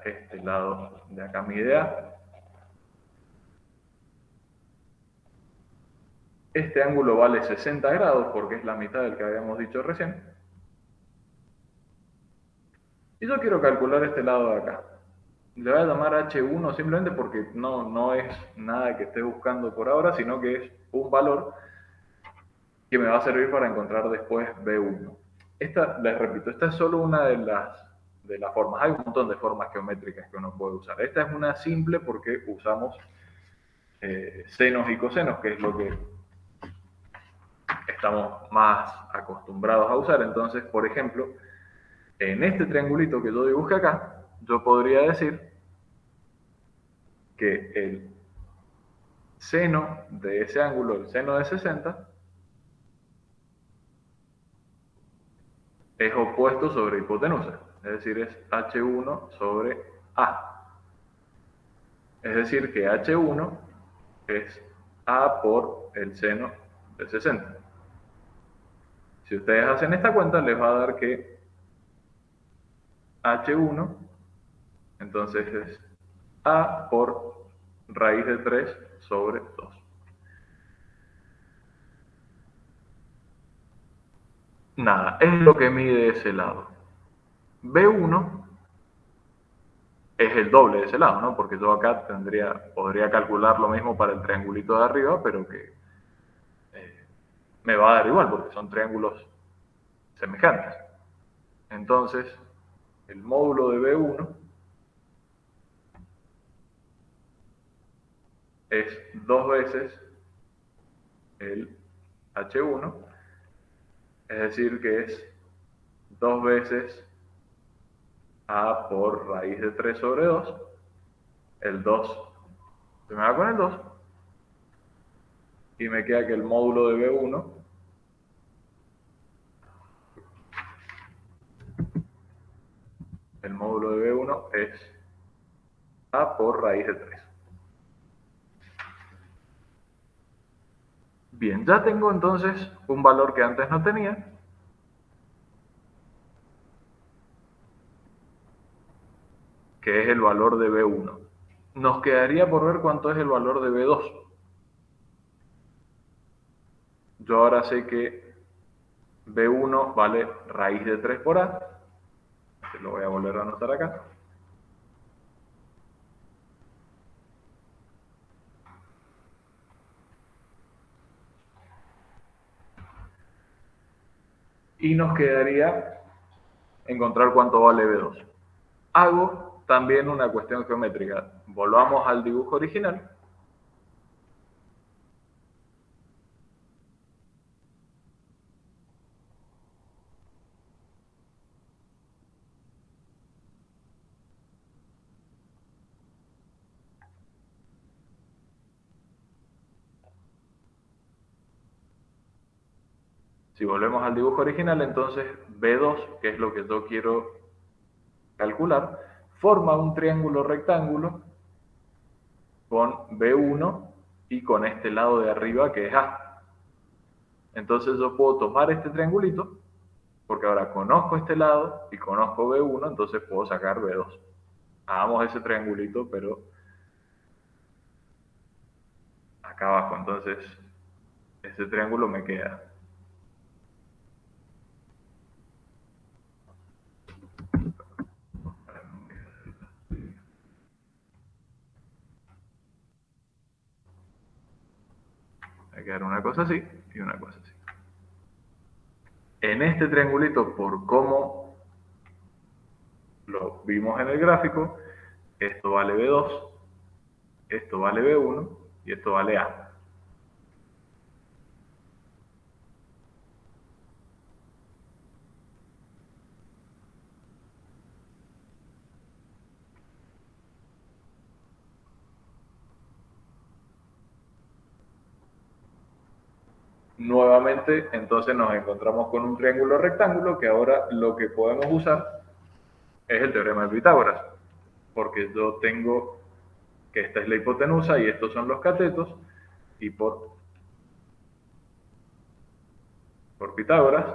este lado de acá mi idea, este ángulo vale 60 grados porque es la mitad del que habíamos dicho recién. Y yo quiero calcular este lado de acá. Le voy a llamar H1 simplemente porque no es nada que esté buscando por ahora, sino que es un valor que me va a servir para encontrar después B1. Esta, les repito, esta es solo una de las formas. Hay un montón de formas geométricas que uno puede usar. Esta es una simple porque usamos senos y cosenos, que es lo que estamos más acostumbrados a usar. Entonces, por ejemplo, en este triangulito que yo dibujé acá, yo podría decir que el seno de ese ángulo, el seno de 60, es opuesto sobre hipotenusa, es decir, es H1 sobre A. Es decir, que H1 es A por el seno de 60. Si ustedes hacen esta cuenta, les va a dar que H1, entonces es A por raíz de 3 sobre 2. Nada, es lo que mide ese lado. B1 es el doble de ese lado, ¿no? Porque yo acá podría calcular lo mismo para el triangulito de arriba, pero que me va a dar igual, porque son triángulos semejantes. Entonces, el módulo de B1 es 2 veces el H1, es decir, que es 2 veces A por raíz de 3 sobre 2, el 2 se me va con el 2, y me queda que el módulo de B1 es A por raíz de 3. Bien, ya tengo entonces un valor que antes no tenía, que es el valor de B1. Nos quedaría por ver cuánto es el valor de B2. Yo ahora sé que B1 vale raíz de 3 por A, que lo voy a volver a anotar acá. Y nos quedaría encontrar cuánto vale B2. Hago también una cuestión geométrica. Volvamos al dibujo original. Si volvemos al dibujo original, entonces B2, que es lo que yo quiero calcular, forma un triángulo rectángulo con B1 y con este lado de arriba que es A. Entonces yo puedo tomar este triangulito, porque ahora conozco este lado y conozco B1, entonces puedo sacar B2. Hagamos ese triangulito, pero acá abajo. Entonces, ese triángulo me queda. Va a quedar una cosa así y una cosa así. En este triangulito, por cómo lo vimos en el gráfico, esto vale B2, esto vale B1 y esto vale A. Nuevamente, entonces nos encontramos con un triángulo rectángulo que ahora lo que podemos usar es el teorema de Pitágoras, porque yo tengo que esta es la hipotenusa y estos son los catetos, y por Pitágoras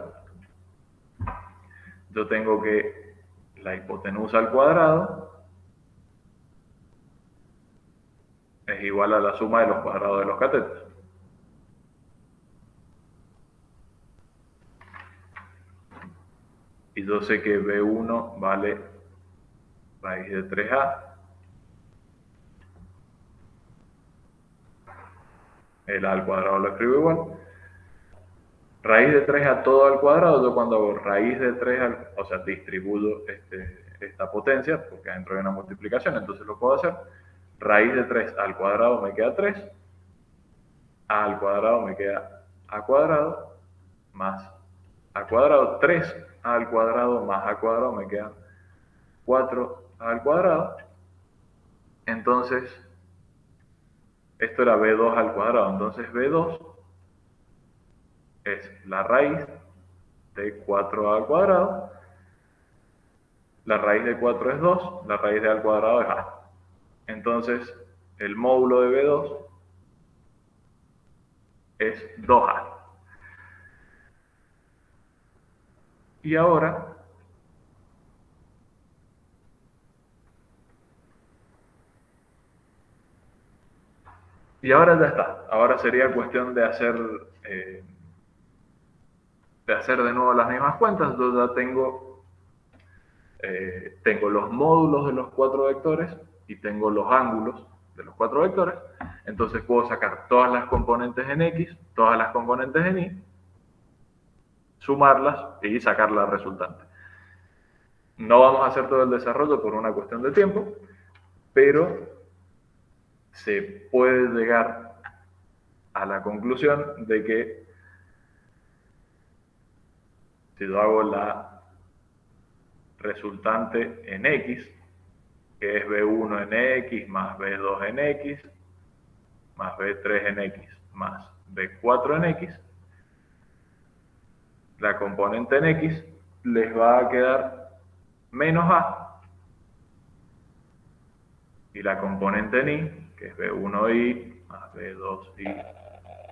yo tengo que la hipotenusa al cuadrado es igual a la suma de los cuadrados de los catetos. Y yo sé que B1 vale raíz de 3A. El A al cuadrado lo escribo igual. Raíz de 3 a todo al cuadrado, yo cuando hago raíz de 3, o sea, distribuyo esta potencia, porque dentro hay una multiplicación, entonces lo puedo hacer. Raíz de 3 al cuadrado me queda 3, A al cuadrado me queda A cuadrado, más A cuadrado, 3 al cuadrado más A cuadrado me queda 4 al cuadrado. Entonces, esto era B2 al cuadrado, entonces B2 es la raíz de 4 al cuadrado. La raíz de 4 es 2, la raíz de A al cuadrado es A. Entonces, el módulo de B2 es 2A. Y ahora, ya está. Ahora sería cuestión eh, de hacer de nuevo las mismas cuentas. Yo ya tengo los módulos de los 4 vectores y tengo los ángulos de los 4 vectores. Entonces puedo sacar todas las componentes en X, todas las componentes en Y, sumarlas y sacar la resultante. No vamos a hacer todo el desarrollo por una cuestión de tiempo, pero se puede llegar a la conclusión de que si yo hago la resultante en X, que es B1 en X más B2 en X, más B3 en X, más B4 en X, la componente en X les va a quedar menos A, y la componente en Y, que es B1Y más B2Y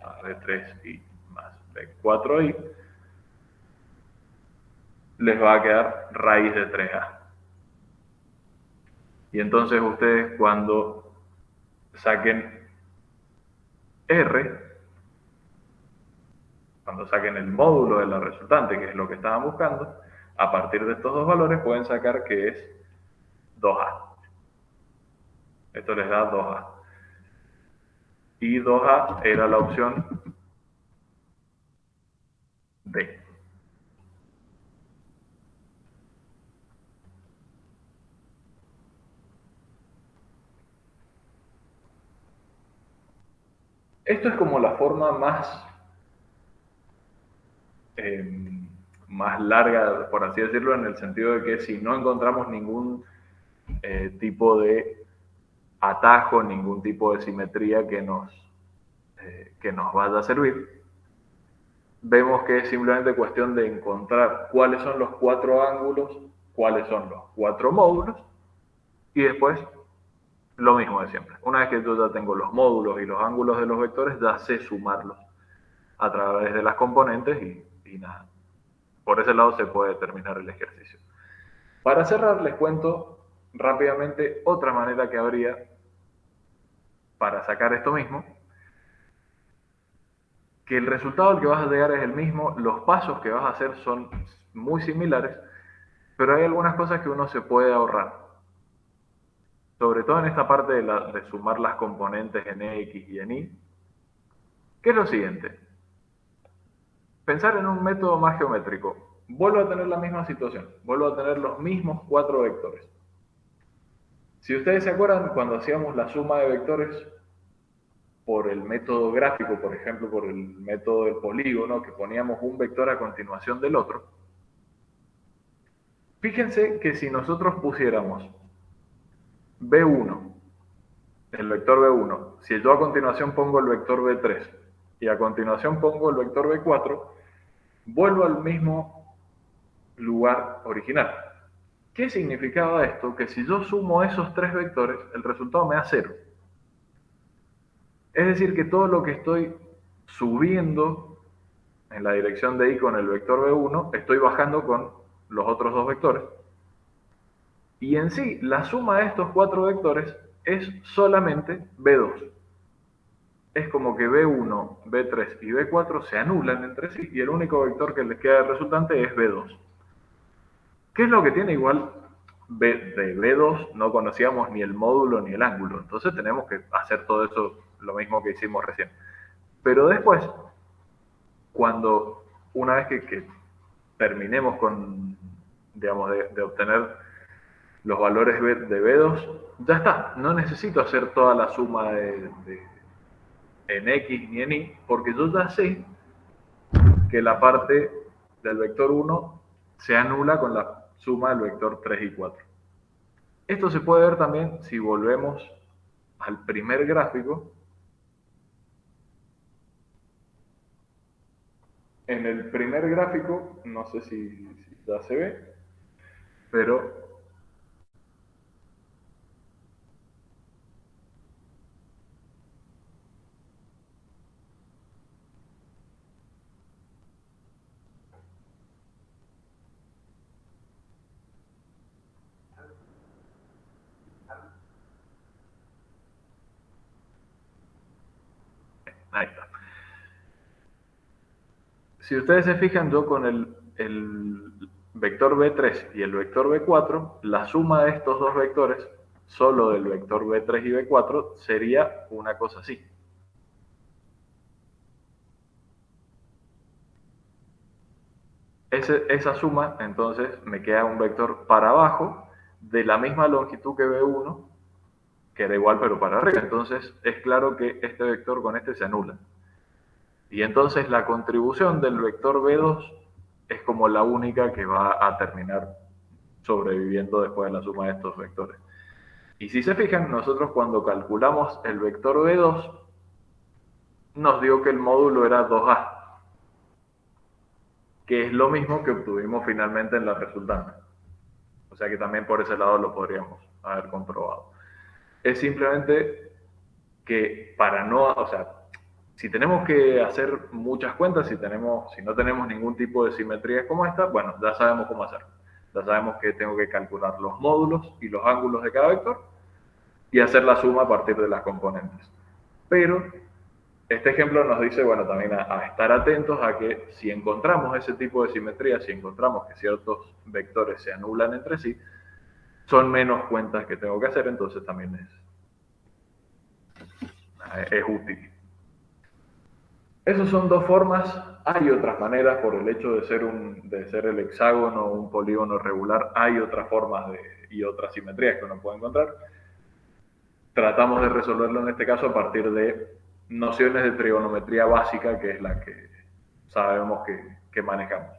más B3Y más B4Y, les va a quedar raíz de 3A. Y entonces ustedes cuando saquen R, cuando saquen el módulo de la resultante, que es lo que estaban buscando, a partir de estos dos valores pueden sacar que es 2A. Esto les da 2A. Y 2A era la opción D. Esto es como la forma más larga, por así decirlo, en el sentido de que si no encontramos ningún tipo de atajo, ningún tipo de simetría que nos vaya a servir, vemos que es simplemente cuestión de encontrar cuáles son los 4 ángulos, cuáles son los 4 módulos, y después lo mismo de siempre. Una vez que yo ya tengo los módulos y los ángulos de los vectores, ya sé sumarlos a través de las componentes y nada. Por ese lado se puede terminar el ejercicio. Para cerrar, les cuento rápidamente otra manera que habría para sacar esto mismo, que el resultado al que vas a llegar es el mismo, los pasos que vas a hacer son muy similares, pero hay algunas cosas que uno se puede ahorrar. Sobre todo en esta parte de sumar las componentes en X y en Y, que es lo siguiente. Pensar en un método más geométrico. Vuelvo a tener la misma situación, vuelvo a tener los mismos 4 vectores. Si ustedes se acuerdan, cuando hacíamos la suma de vectores por el método gráfico, por ejemplo, por el método del polígono, que poníamos un vector a continuación del otro, fíjense que si nosotros pusiéramos B1, el vector B1, si yo a continuación pongo el vector B3 y a continuación pongo el vector B4, vuelvo al mismo lugar original. ¿Qué significaba esto? Que si yo sumo esos 3 vectores, el resultado me da 0. Es decir, que todo lo que estoy subiendo en la dirección de Y con el vector B1, estoy bajando con los otros 2 vectores. Y en sí, la suma de estos 4 vectores es solamente B2. Es como que B1, B3 y B4 se anulan entre sí y el único vector que les queda de resultante es B2. ¿Qué es lo que tiene igual? De B2 no conocíamos ni el módulo ni el ángulo, entonces tenemos que hacer todo eso, lo mismo que hicimos recién. Pero después, cuando una vez que terminemos con, digamos, de obtener los valores de B2, ya está, no necesito hacer toda la suma en X ni en Y, porque yo ya sé que la parte del vector 1 se anula con la suma del vector 3 y 4. Esto se puede ver también si volvemos al primer gráfico. En el primer gráfico, no sé si ya se ve, pero ahí está. Si ustedes se fijan, yo con el vector B3 y el vector B4, la suma de estos dos vectores, solo del vector B3 y B4, sería una cosa así. Esa suma, entonces, me queda un vector para abajo de la misma longitud que B1, que era igual pero para arriba. Entonces, es claro que este vector con este se anula. Y entonces la contribución del vector B2 es como la única que va a terminar sobreviviendo después de la suma de estos vectores. Y si se fijan, nosotros cuando calculamos el vector B2, nos dio que el módulo era 2A, que es lo mismo que obtuvimos finalmente en la resultante. O sea que también por ese lado lo podríamos haber comprobado. Es simplemente que para no, o sea, si tenemos que hacer muchas cuentas, si no tenemos ningún tipo de simetría como esta, bueno, ya sabemos cómo hacerlo. Ya sabemos que tengo que calcular los módulos y los ángulos de cada vector y hacer la suma a partir de las componentes. Pero este ejemplo nos dice, bueno, también a estar atentos a que si encontramos ese tipo de simetría, si encontramos que ciertos vectores se anulan entre sí, son menos cuentas que tengo que hacer, entonces también es útil. Esas son dos formas. Hay otras maneras, por el hecho de ser el hexágono o un polígono regular, hay otras formas y otras simetrías que uno puede encontrar. Tratamos de resolverlo en este caso a partir de nociones de trigonometría básica, que es la que sabemos que manejamos.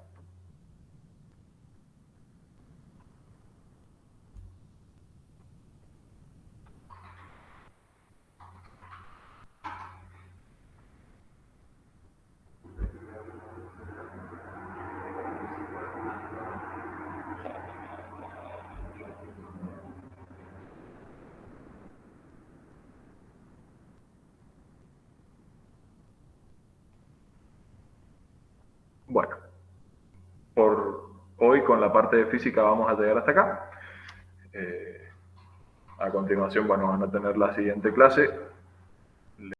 con la parte de física vamos a llegar hasta acá. A continuación, bueno, van a tener la siguiente clase